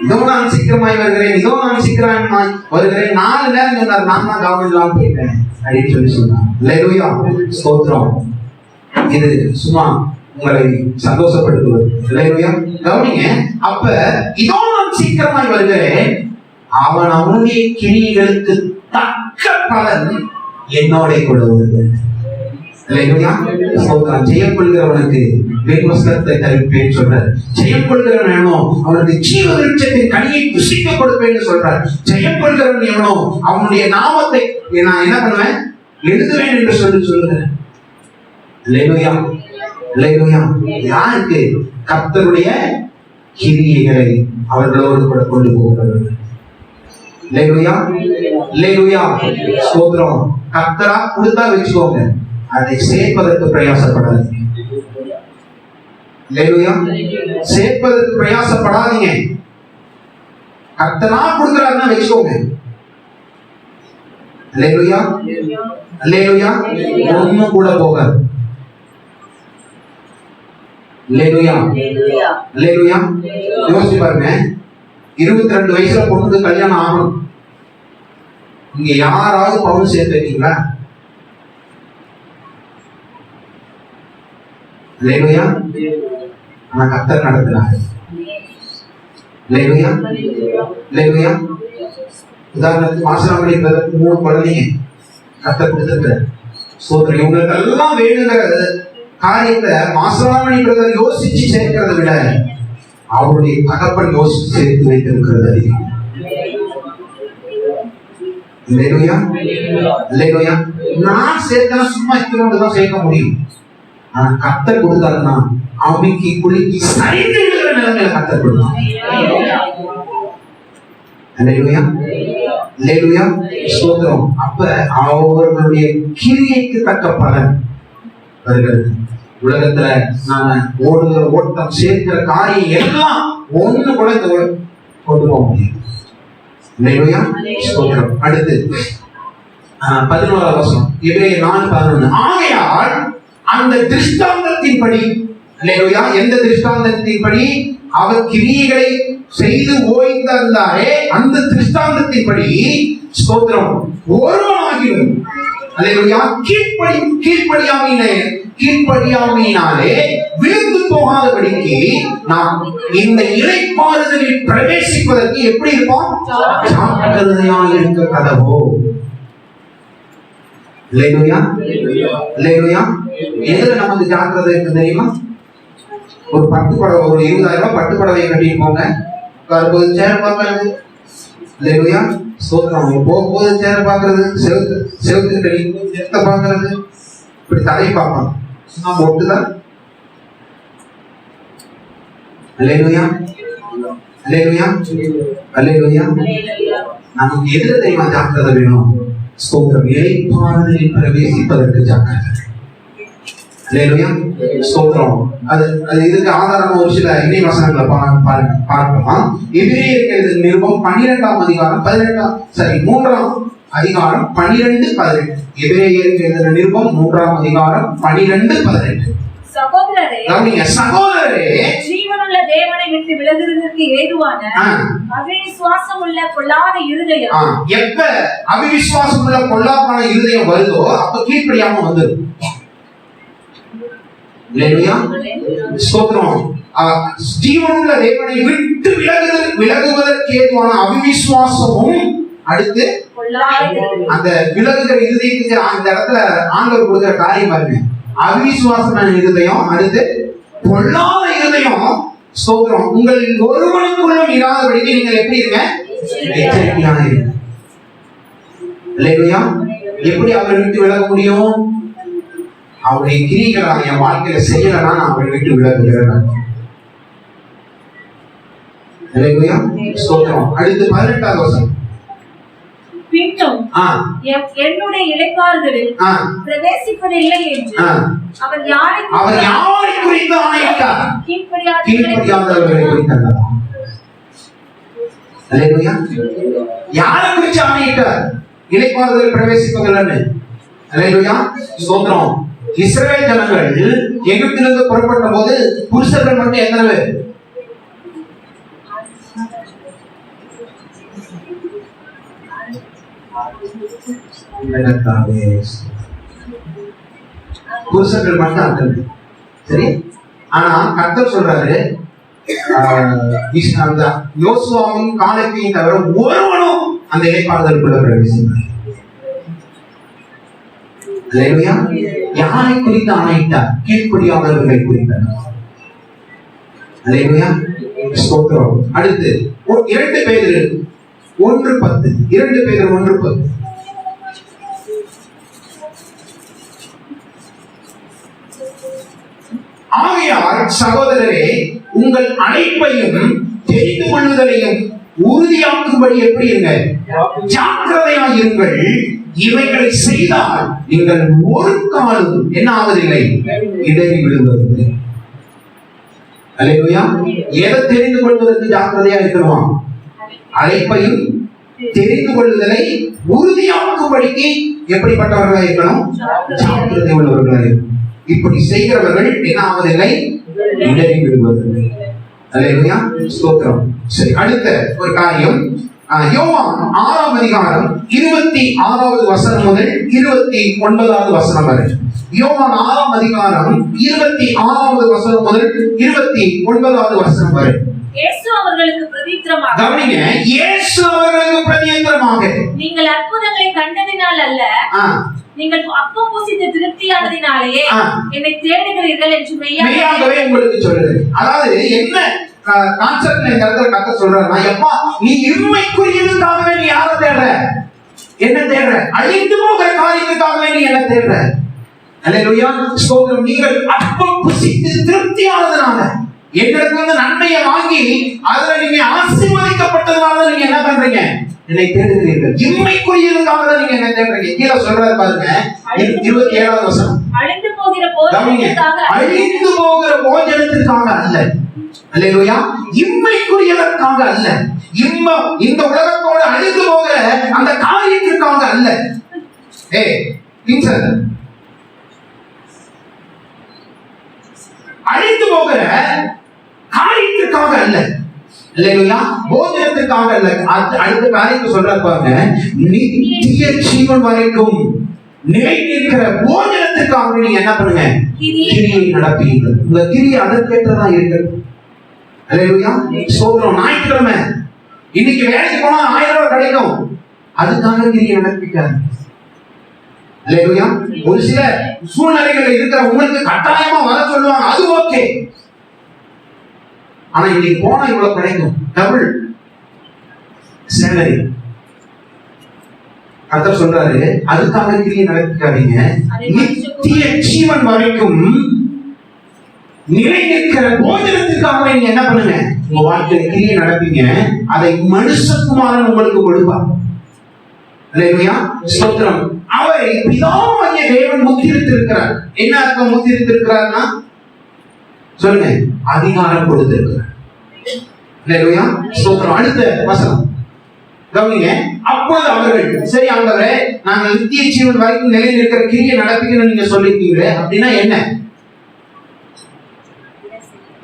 இதோ நான் சீக்கிரமாய் வருகிறேன், இதோ நான் சீக்கிரமாய் வருகிறேன். 4 நேரம் சொன்னார், நான் தான் கவனம் இல்லாம போயிட்டேன் அப்படின்னு சொல்லி சொன்னார். இல்லையா, ஸ்தோத்திரம். இது சும்மா உங்களை சந்தோஷப்படுத்துவது. இல்லையா, கவனிங்க. அப்ப இதோ நான் சீக்கிரமாய் வருகிறேன், அவன் அவனுடைய கிரியைகளுக்கு தக்க பலன் என்னோட கூட வருகிறது. ஜெயம் கொள்கிறவனுக்கு வெண்வஸ்திரத்தை தருப்பேன் சொல்றார். ஜெயம் கொள்கிறவன் எவனோ அவனுக்கு ஜீவ விருட்சத்தின் கனியை புசிக்க கொடுப்பேன்னு சொல்றார். ஜெயம் கொள்கிறவன் எவனோ அவனுடைய நாமத்தை நான் என்ன பண்ணுவேன், எழுதுவேன் என்று சொல்லுகிறேன். யாருக்கு? கர்த்தருடைய கிரியைகளை அவர்களோடு கூட கொண்டு போகிறவர்கள். கர்த்தரா கொடுத்தா வச்சுக்கோங்க, அதை சேர்ப்பதற்கு பிரயாசப்படாதீங்க. சேர்ப்பதற்கு பிரயாசப்படாதீங்க. கர்த்தரா கொடுக்கிறாருன்னா வச்சுக்கோங்க. ஒன்னும் கூட போகாது. யோசிச்சு பாருங்க, 22 வயசுல பொண்ணுக்கு கல்யாணம் ஆகணும். இங்க யாராவது பவுன் சேர்த்து வைக்கீங்களா? கர்த்தர் நடத்தினார். உதாரணத்துக்கு மாசராமணி 3 குழந்தைங்க கர்த்தர் கொடுத்திருக்கிறார். சோதனை உங்களுக்கு எல்லாம் வேணுங்கிற காரியத்தை மாசராமணி பிரதர் யோசிச்சு சேர்க்கிறத விட அவருடைய தகப்பன் யோசிச்சு சேர்த்து வைத்திருக்கிறது அதிகம். நான் சேர்த்தா சும்மா இத்தனோடுதான் சேர்க்க முடியும். ஆனா கர்த்தர் கொடுத்தாருன்னா அவனுக்கு குளிக்கு சரிந்து விடுகிற நிலைமையில கர்த்தர் கொடுத்தான். அப்ப அவர்களுடைய கிரியைக்கு தக்க பலன் வருகிறது. உலகத்துல நாம ஓடுகிற ஓட்டம் சேர்க்கிற காரியம் எல்லாம் ஒண்ணு கூட இந்த கொண்டு போக முடியும். அடுத்து 11வது வசனம், எபிரேயர் 4:11. ஆகையால் அந்த திருஷ்டாந்தத்தின்படி, எந்த திருஷ்டாந்தத்தின்படி அவர் கிரியைகளை செய்து ஓய்ந்தாரே அந்த திருஷ்டாந்தத்தின்படி ஸ்தோத்திரம் ஒருவனாகிலும் கீழ்ப்படியாமையினாலே விழுந்து போகாதபடிக்கு நாம் இந்த இளைப்பாறுதலில் பிரவேசிப்பதற்கு எப்படி இருப்போம்? ஜாக்கிரதையாக இருக்க கடவோ. அல்லேலூயா, அல்லேலூயா. எதுல நமக்கு ஜாக்கிரதை இருக்கு தெரியுமா? ஒரு பட்டு புடவை, ஒரு 20,000 ரூபாய் பட்டு புடவை கட்டிட்டு போங்க, வரும்போது சேர் பார்க்கறது. அல்லேலூயா, ஸ்தோத்திரம். போகும்போது சேர் பார்க்கறது, செவுத்து செத்த பார்க்கறது, இப்படி தலை பார்ப்பாங்க. நாம் ஒட்டுதான். அல்லேலூயா, அல்லேலூயா, அல்லேலூயா. நமக்கு எதுல தெரியுமா ஜாக்கிரதை வேணும்? ஸ்தோத்திரம். இளைப்பாறுதலில் பிரவேசிப்பதற்கு ஜாக்கிரதை. அல்லேலூயா, ஸ்தோத்திரம். அது இதுக்கு ஆதாரமா ஒரு சில இணை வசனங்களை பார்க்கலாம். எபிரேயருக்கு எழுதின நிருபம் 12ஆம் அதிகாரம் 3ஆம் அதிகாரம் 12-18. எபிரேயருக்கு எழுதின நிருபம் 3ஆம் அதிகாரம் 12-18. சகோதரரே, ஜீவனுள்ள தேவனை விட்டு விலகுவதற்கு ஏதுவான அவிசுவாசம் உள்ள பொல்லாத இருதயம், எப்ப அவிசுவாசம் உள்ள பொல்லாப்பான இருதயம் வருதோ அப்ப கீழ்ப்படியாம வந்துடும். ஸ்தோத்திரம். ஜீவனுள்ள தேவனை விட்டு விலகுவதற்கு ஏதுவான அவிசுவாசமும், அடுத்து அந்த விலகுகிற இருதயத்துக்கு அந்த இடத்துல ஆண்டவர் கொடுக்கிற காரியம் பாருங்க. அவிசுவாசமான இருதயம், அடுத்து பொல்லாத இருதயம். ஸ்தோத்திரம். உங்கள் ஒருவனுக்குள்ளும் இராதபடிக்கு நீங்கள் எப்படி இருங்க? எச்சரிக்கையாக இருங்க. அல்லேலூயா. எப்படி அவரை விட்டு விலக முடியும்? அவருடைய கிரிகளை என் வாழ்க்கையில செய்யலன்னா நான் அவரை விட்டு விலகுகிறேன். அல்லேலூயா, ஸ்தோத்திரம். அடுத்து 18ஆவது வசனம். பின்னும் என்னுடைய இளைப்பாறுதலில் பிரவேசிப்பதில்லை என்று அவர் யாரை குறித்து ஆணையிட்டார்? கீழ்ப்படியாதவர்களை குறித்து. அல்லேலூயா. யாரை குறித்து ஆணையிட்டார்? இளைப்பாறுதலில் பிரவேசிப்பதில்லை. அல்லேலூயா, ஸ்தோத்திரம். இஸ்ரவேல் ஜனங்கள் எகிப்திலிருந்து புறப்பட்ட போது புருஷர்கள் மட்டும் எத்தனை பேர்? புருஷர்கள் மட்டும் அத்தனை. சரி, ஆனா கர்த்தர் சொல்றாரு, யோசுவாவும் காலேபையும் தவிர ஒருவனும் அந்த இளைப்பாறுதலுக்குள்ள பிரவேசிக்கிறார். அல்லேலூயா. யாரை குறித்து ஆணையிட்டார்? கீழ்ப்படியாதவர்களை குறித்தார். அல்லேலூயா, ஸ்தோத்திரம். அடுத்து 2 பேதுரு 1:10. 2 பேதுரு 1:10. ஆகையால் சகோதரரே, உங்கள் அழைப்பையும் தெரிந்து கொள்ளுதலையும் உறுதியாக்கும்படி எப்படி இருங்க? ஜாக்கிரதையாக இருங்கள். இவைகளை செய்தால் நீங்கள் ஒரு காலம் என்ன ஆவதில்லை? இடறி விழுவதில்லை. அல்லேலூயா. எதை தெரிந்து கொள்வதற்கு ஜாக்கிரதையா இருக்கணுமா? அழைப்பையும் தெரிந்து கொள்ளுதலை உறுதியாக்கும்படிக்கு எப்படிப்பட்டவர்களாக இருக்கணும்? ஜாக்கிரதை உள்ளவர்களாக இருக்கணும். இப்படி செய்கிறவர்கள் என்ன ஆவதில்லை? இடறி விழுவதில்லை. அல்லேலூயா, ஸ்தோத்திரம். சரி, அடுத்த ஒரு காரியம், யோவான் 6ஆம் அதிகாரம் 26வது வசனம் முதல் 29வது வசனம் வரை. யோவான் 6ஆம் அதிகாரம் 26வது வசனம் முதல் 29வது வசனம் வரை. இயேசு அவர்களுக்கு பிரதித்திரமாக, கவனிங்க, இயேசு அவர்களுக்கு பிரதித்திரமாக, நீங்கள் அற்புதங்களை கண்டதினால் அல்ல, நீங்கள் அப்பம் புசித்து திருப்தியானதினாலேயே என்னை தேடுகிறீர்கள் என்று மெய்யாகவே உங்களுக்கு சொல்லுகிறேன். அதாவது என்ன கான்செப்ட்ல இந்த இடத்துல கத்த சொல்றாருன்னா, எப்பா நீ இன்மைக்குரியதுக்காகவே நீ யாரை தேடுற? என்ன தேடுற? அழிந்து போகிற காரியத்துக்காகவே நீ என்ன தேடுற? அல்லேலூயா, ஸ்தோத்திரம். நீங்கள் அப்பம் புசித்து திருப்தியானதுனால, என்னிடத்துல நன்மையை வாங்கி அதுல நீங்க ஆசீர்வதிக்கப்பட்டதுனால நீங்க என்ன பண்றீங்க? என்னை தேடுகிறீர்கள். இன்மைக்குரியதுக்காக தான் நீங்க என்ன தேடுறீங்க? கீழே சொல்றாரு பாருங்க, 27வது வசனம். அழிந்து போகிற போஜனத்திற்காக அல்ல. அல்லேலூயா, இன்மைக்குரியதற்காக அல்ல. இந்த உலகத்தோடு அழிந்து போகிற அந்த காரியத்திற்காக அல்ல. அழிந்து போகிற காரியத்திற்காக அல்ல. அல்லேலூயா, போஜனத்திற்காக அல்ல. அடுத்த காரியத்தை சொல்றாரு பாருங்க, நித்திய ஜீவன் வரைக்கும் நிலை நிற்கிற போஜனத்துக்காக நீங்க என்ன பண்ணுங்க? கிரியை நடப்பீர்கள். உங்க கிரியை அதற்கேற்றதா இருக்கட்டும். அல்லேலூயா. ஸ்தோத்திரம். ஞாயிற்றுக்கிழமை இன்னைக்கு வேலைக்கு போனா 1000 ரூபாய் கிடைக்கும், அதுக்காக கிரியை நடப்பிக்காது. அல்லேலூயா. ஒரு சில சூழ்நிலைகள் இருக்கிற உங்களுக்கு கட்டாயமா வர சொல்லுவாங்க, அது ஓகே. ஆனா இன்னைக்கு போனா இவ்வளவு கிடைக்கும், டபுள் சேலரி. கர்த்தர் சொல்றாரு, அதுக்காக கிரியை நடப்பிக்காதீங்க. நித்திய ஜீவன் வரைக்கும் நிலை நிற்கிற போஜனத்துக்காக நீங்க என்ன பண்ணுங்க? உங்க வாழ்க்கையில கிரியை நடப்பீங்க. அதை மனுஷகுமாரன் உங்களுக்கு கொடுப்பார். அல்லேலூயா. ஸ்தோத்திரம். அவரை பிதாவாகிய தேவன் முத்திரித்திருக்கிறார். என்ன அர்த்தம் முத்திரித்திருக்கிறார்னா? சொல்லுங்க. அதிகாரம் கொடுத்திருக்கிறார். அல்லேலூயா. ஸ்தோத்திரம். அடுத்த வசனம் கவனிங்க. அப்பொழுது அவர்கள், சரி ஆண்டவரே, நாங்கள் நித்திய ஜீவன் வரைக்கும் நிலை நிற்கிற கிரியை நடப்பீங்கன்னு நீங்க சொல்லிருக்கீங்க, அப்படின்னா என்ன?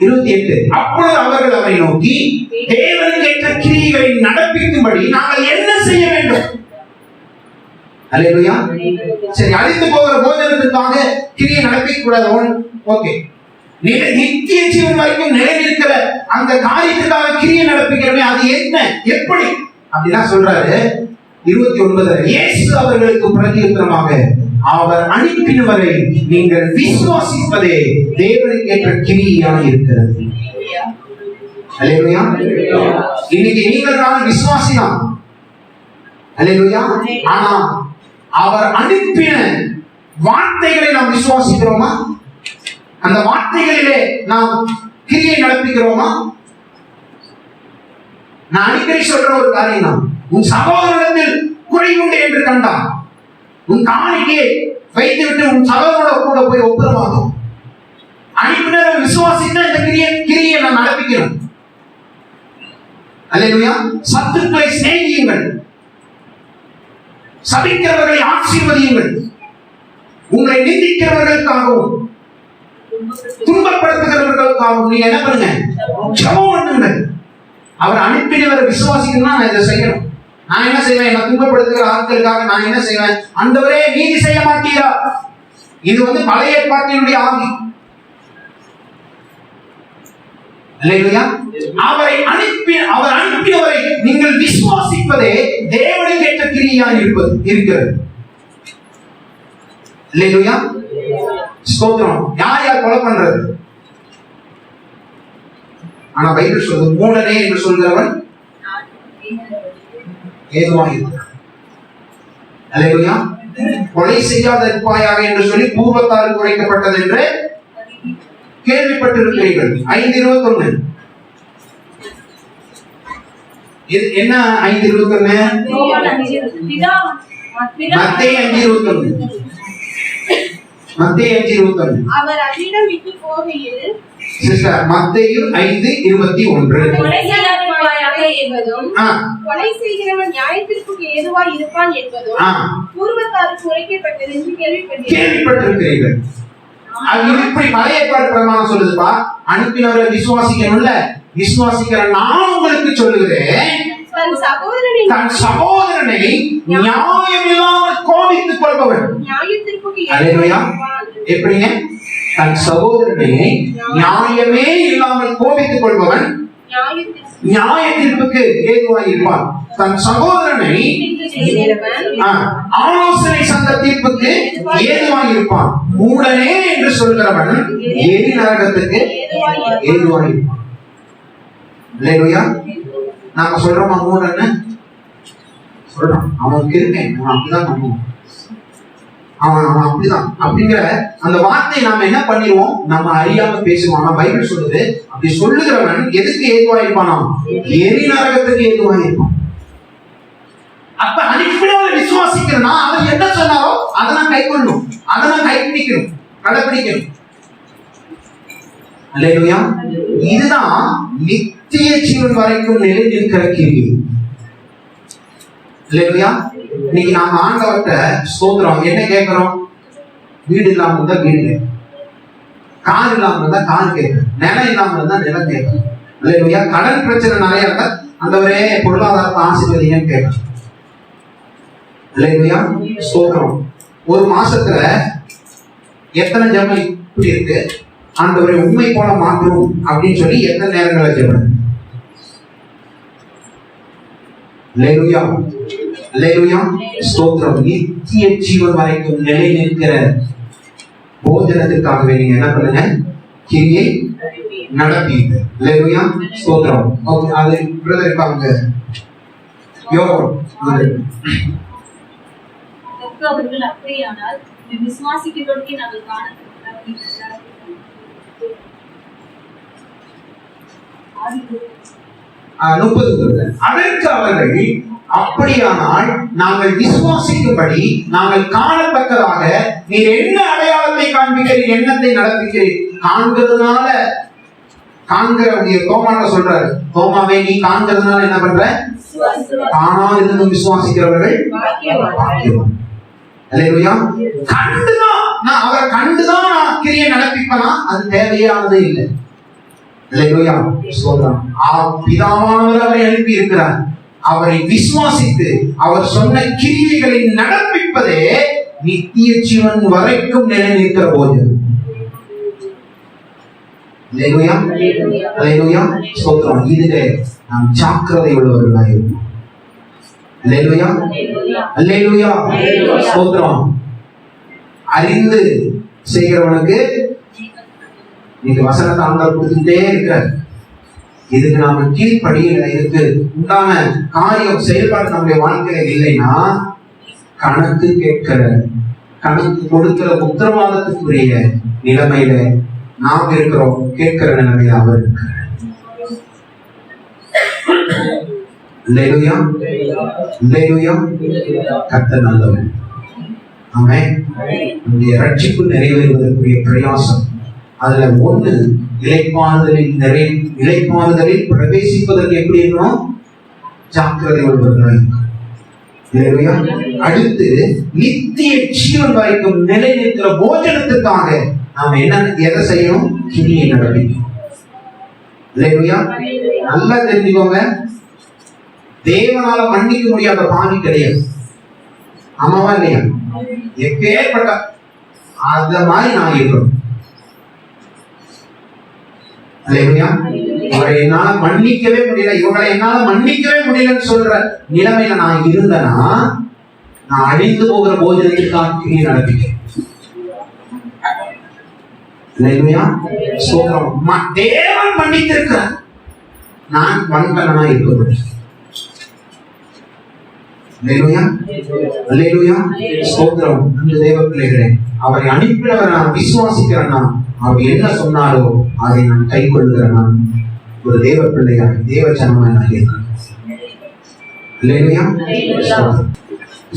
28. அப்பொழுது அவர்கள் அவரை நோக்கி, தேவனுக்கு ஏற்ற கிரியைகளை நடப்பிக்கும்படி நாங்கள் என்ன செய்ய வேண்டும்? அல்லேலூயா. சரி, அழிந்து போகிற போஜனத்துக்காக கிரியை நடப்பிக்க கூடாது, ஓகே. நித்திய ஜீவன் வரைக்கும் நிலை நிற்கிற அந்த காரியத்துக்காக கிரியை நடப்பிக்கிறமே, அது என்ன, எப்படி அப்படின்னா சொல்றாரு 29. இயேசு அவர்களுக்கு பிரதியுத்தரமாக, அவர் அனுப்பினவரை நீங்கள் விசுவாசிப்பதே தேவனுக்கு ஏற்ற கிரியையாக இருக்கிறது. அல்லேலூயா. இன்னைக்கு நீங்கள் தான் விசுவாசிதான். அல்லேலூயா. ஆனா அவர் அனுப்பின வார்த்தைகளை நாம் விசுவாசிக்கிறோமா? அந்த வார்த்தைகளிலே நாம் கிரியை நடப்பிக்கிறோமா? நான் அடிக்கடி சொல்ற ஒரு காரியம் தான், உன் சகோதரத்தில் குறை உண்டு என்று கண்டான் உன் காணிக்கையை வைத்துவிட்டு உன் சகோதரோட கூட போய் ஒப்புரமாகும். அனுப்பினரை விசுவாசித்தா இந்த கிரியை நாம் நடப்பிக்கிறோம். அல்லேலூயா. சத்துக்களை சிநேகியுங்கள், சபிக்கிறவர்களை ஆசீர்வதியுங்கள், உங்களை நிந்திக்கிறவர்களுக்காகவும் துன்பப்படுத்துகிறவர்களுக்காகவும் நீங்க என்ன பண்ணுங்க? ஜெபம் பண்ணுங்கள். அவர் அனுப்பினவரை விசுவாசிக்கணும்னா நான் இதை செய்யணும். நான் என்ன செய்வேன்? என்ன துன்பப்படுத்துகிற ஆட்களுக்காக நான் என்ன செய்வேன்? ஆண்டவரே, நீதி செய்ய மாட்டீரா? இது பழைய ஏற்பாட்டினுடைய ஆவி. அல்லேலூயா. அவர் அனுப்பினவரை நீங்கள் விசுவாசிப்பதே தேவனுக்கு ஏற்ற கிரியாக இருக்கிறது. அல்லேலூயா. ஸ்தோத்திரம். யார் கொலை பண்றது? ஆனா பைபிள் சொல்றது, மூடனே என்று சொல்கிறவன் ஏதுவாக இருக்கிறான். அல்லேலூயா. கொலை செய்யாத இருப்பாயாக என்று சொல்லி பூர்வத்தால் குறைக்கப்பட்டது என்று கேள்விப்பட்டிருக்கிறீர்கள். 5:21. என்ன 5:21? மத்தேயு 5:21. மத்தேயு 5:21. அவர் அவ்விடம் விட்டு போகையில், சிஸ்டர், மத்தேயு 5:21. கொலை செய்கிறவன் நியாயத்திற்கு ஏதுவாய் இருப்பான் என்பதும் பூர்வத்தாருக்கு உரைக்கப்பட்டது என்று கேள்விப்பட்டிருக்கிறீர்கள். அது இப்படி பழைய ஏற்பாடு பிரமாணம் சொல்லுதுப்பா. அனுப்பினவரை விசுவாசிக்கணும்ல, விசுவாசிக்கிற நான் உங்களுக்கு சொல்லுகிறேன், தன் சகோதரனை நியாயமில்லாமல் கோபித்துக் கொள்பவன். அல்லேலூயா. எப்படிங்க? தன் சகோதரனை நியாயமே இல்லாமல் கோபித்துக் கொள்பவன் நியாய தீர்ப்புக்கு ஏதுவாய் இருப்பான். தன் சகோதரனை ஆலோசனை சங்க தீர்ப்புக்கு ஏதுவாய் இருப்பான். மூடனே என்று சொல்கிறவன் எரி நரகத்துக்கு ஏதுவாய் இருப்பான். அல்லேலூயா. நாம சொல்றோமா மூடன்னு? சொல்றோம். அவனுக்கு இருக்கேன், அவன் அப்படிதான் பண்ணுவான், அவன் அப்படிதான் அப்படிங்கிற அந்த வார்த்தையை நாம என்ன பண்ணிடுவோம்? நம்ம அறியாம பேசுவோம். ஆனா பைபிள் சொல்லுது, அப்படி சொல்லுகிறவன் எதுக்கு ஏதுவாயிருப்பானா? எரி நரகத்துக்கு ஏதுவாயிருப்பான். அப்ப அனுப்பினவரை விசுவாசிக்கிறனா அவர் என்ன சொன்னாரோ அதை நான் கை கொள்ளணும், அதை நான் கைப்பிடிக்கணும், கடைபிடிக்கணும். அல்லேலூயா. இதுதான் நித்திய ஜீவன் வரைக்கும் நிலை நிற்கிற கிரியை. அல்லேலூயா. இன்னைக்கு நாம ஆண்டவர்கிட்ட ஸ்தோத்திரம் என்ன கேட்கிறோம்? வீடு இல்லாம இருந்தா வீடு கேட்கிறோம், கார் இல்லாம இருந்தா கார் கேட்கிறோம், நிலம் இல்லாம இருந்தா நிலம் கேட்கிறோம். அல்லேலூயா. கடன் பிரச்சனை நிறைய இருந்தா ஆண்டவரே பொருளாதாரத்தை ஆசீர்வதிங்கன்னு கேட்கிறோம். அல்லேலூயா. ஸ்தோத்திரம். ஒரு மாசத்துல எத்தனை ஜெபம் இப்படி இருக்கு, ஆண்டவரை உண்மை போல மாற்றணும் அப்படின்னு சொல்லி எத்தனை நேரங்களை ஜெபம்? அல்லேலூயா, அல்லேலூயா, ஸ்தோத்திரம். நித்திய ஜீவன் வரைக்கும் நிலை நிற்கிற போஜனத்திற்காகவே நீங்க என்ன பண்ணுங்க? கிரியை நடப்பீங்க. அல்லேலூயா, ஸ்தோத்திரம். ஓகே, அது பிரதர் இருப்பாங்க. அவர்கள் அப்படியானால் விசுவாசிக்கிறவர்களுக்கு நாங்கள் காண 30. அதற்கு அவர்கள் அப்படியானால் நாங்கள் விசுவாசிக்கும்படி நாங்கள் காணத்தக்கதாக நீர் என்ன அடையாளத்தை காண்பிக்கிறீர், எண்ணத்தை நடப்பிக்கிறீர்? காண்கிறதுனால காண்கிற தோமாட்ட சொல்றாரு, தோமாவே நீ காண்கிறதுனால என்ன பண்ற? ஆனால் இன்னும் விசுவாசிக்கிறவர்கள் பாக்கியவான். அல்லேலூயா. கண்டுதான் நான் அவரை கண்டுதான் நான் கிரியை நடப்பிப்பனா, அது தேவையானதே இல்லை. அல்லேலூயா, ஸ்தோத்திரம். பிதாவானவர் அவரை அனுப்பி இருக்கிறார். அவரை விசுவாசித்து அவர் சொன்ன கிரியைகளை நடப்பிப்பதே நித்திய ஜீவன் வரைக்கும் நிலை நிற்கிற போது. அல்லேலூயா, அல்லேலூயா, ஸ்தோத்திரம். இதிலே நாம் ஜாக்கிரதை உள்ளவர்களாக இருப்போம். அல்லேலூயா, அல்லேலூயா, ஸ்தோத்திரம். அறிந்து செய்கிறவனுக்கு நீங்க வசனத்தை ஆண்டவர் கொடுத்துட்டே இருக்கிறார். இதுக்கு நாம கீழ்ப்படியில இதுக்கு உண்டான காரியம் செயல்பாடு நம்முடைய வாழ்க்கையில இல்லைன்னா கணக்கு கேட்கிற, கணக்கு கொடுக்கிற உத்தரவாதத்துக்குரிய நிலைமையில நாம் இருக்கிறோம். கேட்கிற நிலைமையில அவர் இருக்கிறார். அல்லேலூயா, அல்லேலூயா, கர்த்தர் நல்லவர். ஆமென். நம்முடைய ரட்சிப்பு நிறைவேறுவதற்குரிய பிரயாசம் அதுல ஒண்ணு, இளைப்பாறுதலில் பிரவேசிப்பதற்கு எப்படி இருக்கணும்? ஜாக்கிரதை உள்ளவர்களாக இருக்கணும். அடுத்து நித்திய ஜீவன் வரைக்கும் நிலை நிற்கிற போஜனத்துக்காக நாம் என்ன எதை செய்யணும்? கிரியை நடப்பிக்கணும். அல்லேலூயா. நல்லா தெரிஞ்சுக்கோங்க, தேவனால மன்னிக்க முடியாத பாவி கிடையாது. ஆமாவா இல்லையா? எப்பேற்பட்ட அத மாதிரி நான் இருக்கணும். அல்லேலூயா. அவரை என்னால மன்னிக்கவே முடியல, இவங்களை என்னால மன்னிக்கவே முடியலன்னு சொல்ற நிலைமையில நான் இருந்தேன்னா நான் அழிந்து போகிற போஜனத்திற்காக கிரியை நடப்பிக்கிறேன். அல்லேலூயா, ஸ்தோத்திரம். தேவன் மன்னித்திருக்கிறார், நான் வன்கலனா இருக்க முடியும். அல்லேலூயா, அல்லேலூயா, ஸ்தோத்திரம். அந்த தேவ பிள்ளைகளே, அவரை அனுப்பினவரை நான் விசுவாசிக்கிறேன்னா அவர் என்ன சொன்னாரோ அதை நான் கை கொள்கிற நான் ஒரு தேவ பிள்ளையாக தேவ ஜனமாய் நான் இருக்கிறேன். அல்லேலூயா,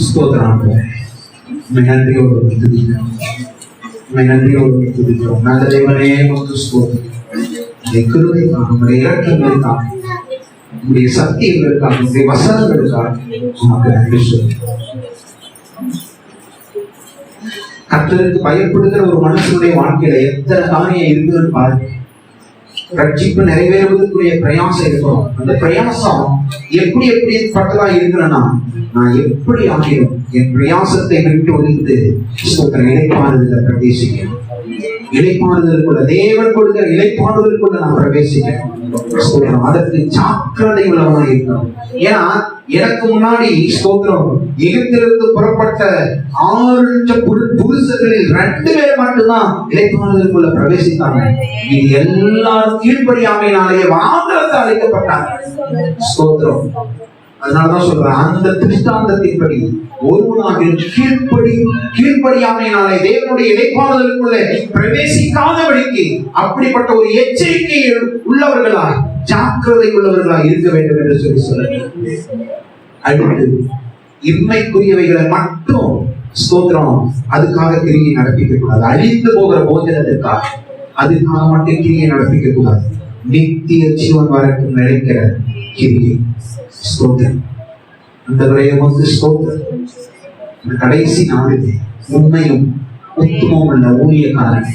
ஸ்தோத்திரம். நன்றியோடு துதிக்கிறோம், நன்றியோடு துதிக்கிறோம். நல்ல தேவனே, ஸ்தோத்திரம். கிருபைக்காக, நம்முடைய இரக்கங்களுக்காக, நம்முடைய சத்தியங்களுக்காக, நம்முடைய வசனங்களுக்காக உமக்கு நன்றி சொல்கிறோம். கர்த்தருக்கு பயப்படுகிற ஒரு மனுஷனுடைய வாழ்க்கையில எத்தனை காரியம் இருக்குதுன்னு பாருங்க. ரட்சிப்பு நிறைவேறுவதற்குரிய பிரயாசம் இருக்கணும். அந்த பிரயாசம் எப்படிப்பட்டதா இருக்கணும்னா, நான் எப்படி ஆகிடும் என் பிரயாசத்தை விட்டு ஒழித்து இளைப்பாறுதல பிரவேசிக்கணும். இளைப்பாறுதலுக்குள்ள தேவன் கொடுக்கிற இளைப்பாறுதலுக்குள்ள நான் பிரவேசிக்கணும். அதற்கு ஜாக்கிரதை உள்ளவனா இருக்கணும். ஏன்னா எனக்கு முன்னாடி ஸ்தோத்திரம் எகிப்திலிருந்து புறப்பட்ட 6,00,000 புருஷர்களில் 2 பேர் மட்டும்தான் இளைப்பாறுதலுக்குள்ள பிரவேசித்தாங்க. இது எல்லாரும் கீழ்ப்படியாமையினாலேயே வானரத்தை அழைக்கப்பட்டாங்க. ஸ்தோத்திரம். அதனாலதான் சொல்றேன், அந்த திருஷ்டாந்தத்தின்படி ஒருவனாக கீழ்ப்படியாமையினாலே தேவனுடைய இளைப்பாறுதலுக்குள்ளே பிரவேசிக்காதபடிக்கு அப்படிப்பட்ட ஒரு எச்சரிக்கை உள்ளவர்களாய் ஜாக்கிரதை உள்ளவர்களாய் இருக்க வேண்டும் என்று சொல்லி சொல்லுங்க. அடுத்து இன்மைக்குரியவைகளை மட்டும் ஸ்தோத்திரம் அதுக்காக கிரியை நடப்பிக்க கூடாது. அழிந்து போகிற போஜனத்திற்காக அதுக்காக மட்டும் கிரியை நடப்பிக்க கூடாது. நித்திய ஜீவன் வரைக்கும் நிலைக்கிற கிரியை ஸ்தோத்திரம். அந்த விரைவுக்கு ஸ்தோத்திரம். கடைசி நாளில் உண்மையும் உத்தமும் உள்ள ஊழியக்காரன்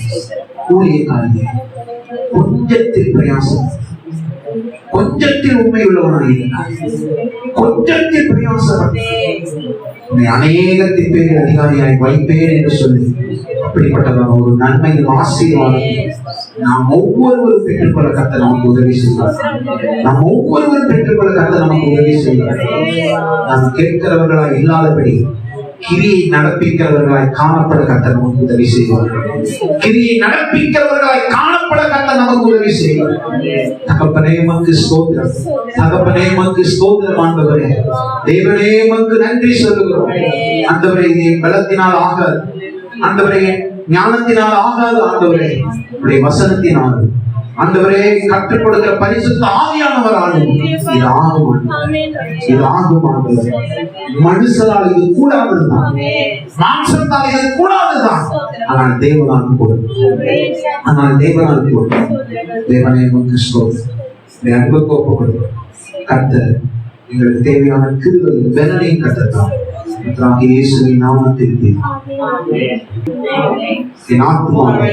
கொஞ்சத்தில் பிரயாசம், கொஞ்சத்தில் உண்மை உள்ளவனாக இருந்தார், கொஞ்சத்தில் பிரயாசப்பட்டு உன்னை அநேகத்தின் பேரில் அதிகாரியாய் வைப்பேன் என்று சொல்லி அப்படிப்பட்டதான ஒரு நன்மையின் ஆசீர்வாதம் நாம் ஒவ்வொருவரும் பெற்றுக்கொள்ள கர்த்தர் நமக்கு உதவி செய்வார். நாம் ஒவ்வொருவரும் பெற்றுக்கொள்ள கர்த்தர் நமக்கு உதவி செய்வார். நாம் கேட்கிறவர்களாய் இல்லாதபடி கிரியை நடப்பிக்கிறவர்களாய் காணப்பட கர்த்தர் நமக்கு உதவி செய்வார். கிரியை நடப்பிக்கிறவர்களாய் காணப்பட கர்த்தர் நமக்கு உதவி செய்வார். தகப்பனே உமக்கு ஸ்தோத்திரம், தகப்பனே உமக்கு ஸ்தோத்திரம். ஆண்டவரே, தேவனே உமக்கு நன்றி சொல்லுகிறோம். ஆண்டவரே, இது பலத்தினால் ஆகாது, ஆண்டவரே ஞானத்தினால் ஆகாது, ஆண்டவரே உடைய வசனத்தினால், ஆண்டவரே கற்றுக் கொடுக்கிற பரிசுத்த ஆவியானவர் ஆகும். இது ஆகும், இது ஆகும் ஆண்டவரே. மனுஷனால் இது கூடாதுதான், மாம்சத்தால் இது கூடாதுதான். ஆனால் தேவனால் கூடும், ஆனால் தேவனால் கூடும். தேவனே உமக்கு ஸ்தோத்திரம். அன்புக்கு ஒப்புக் கொடுக்கிறோம். கர்த்தர் எங்களுக்கு தேவையான கிருபையும் பலனையும் கர்த்தர் இயேசுவின் நாமத்திற்கு என் ஆத்துமாவே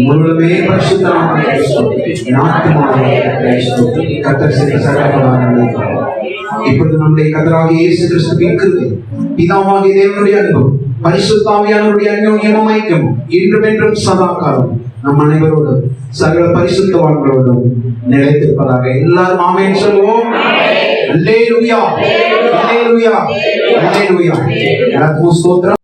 முழுமே பரிசுத்த நாமத்தை ஸ்தோத்திரி. என் ஆத்துமாவே கர்த்தர் செய்த சகல உபகாரங்களுக்காக இப்பொழுது நம்முடைய கர்த்தராகிய இயேசு கிறிஸ்துவின் கிருபை, பிதாவாகிய தேவனுடைய அன்பும் பரிசுத்த ஆவியானவருடைய அந்யோன்யமும் ஐக்கியமும் இன்றும் என்றும் சதா காலம் நம் அனைவரோடும் சகல பரிசுத்தவான்களோடும் நிலைத்திருப்பதாக. எல்லாரும் ஆமென் சொல்லுவோம். அல்லேலூயா, அல்லேலூயா, அல்லேலூயா. எல்லாருக்கும் ஸ்தோத்திரம்.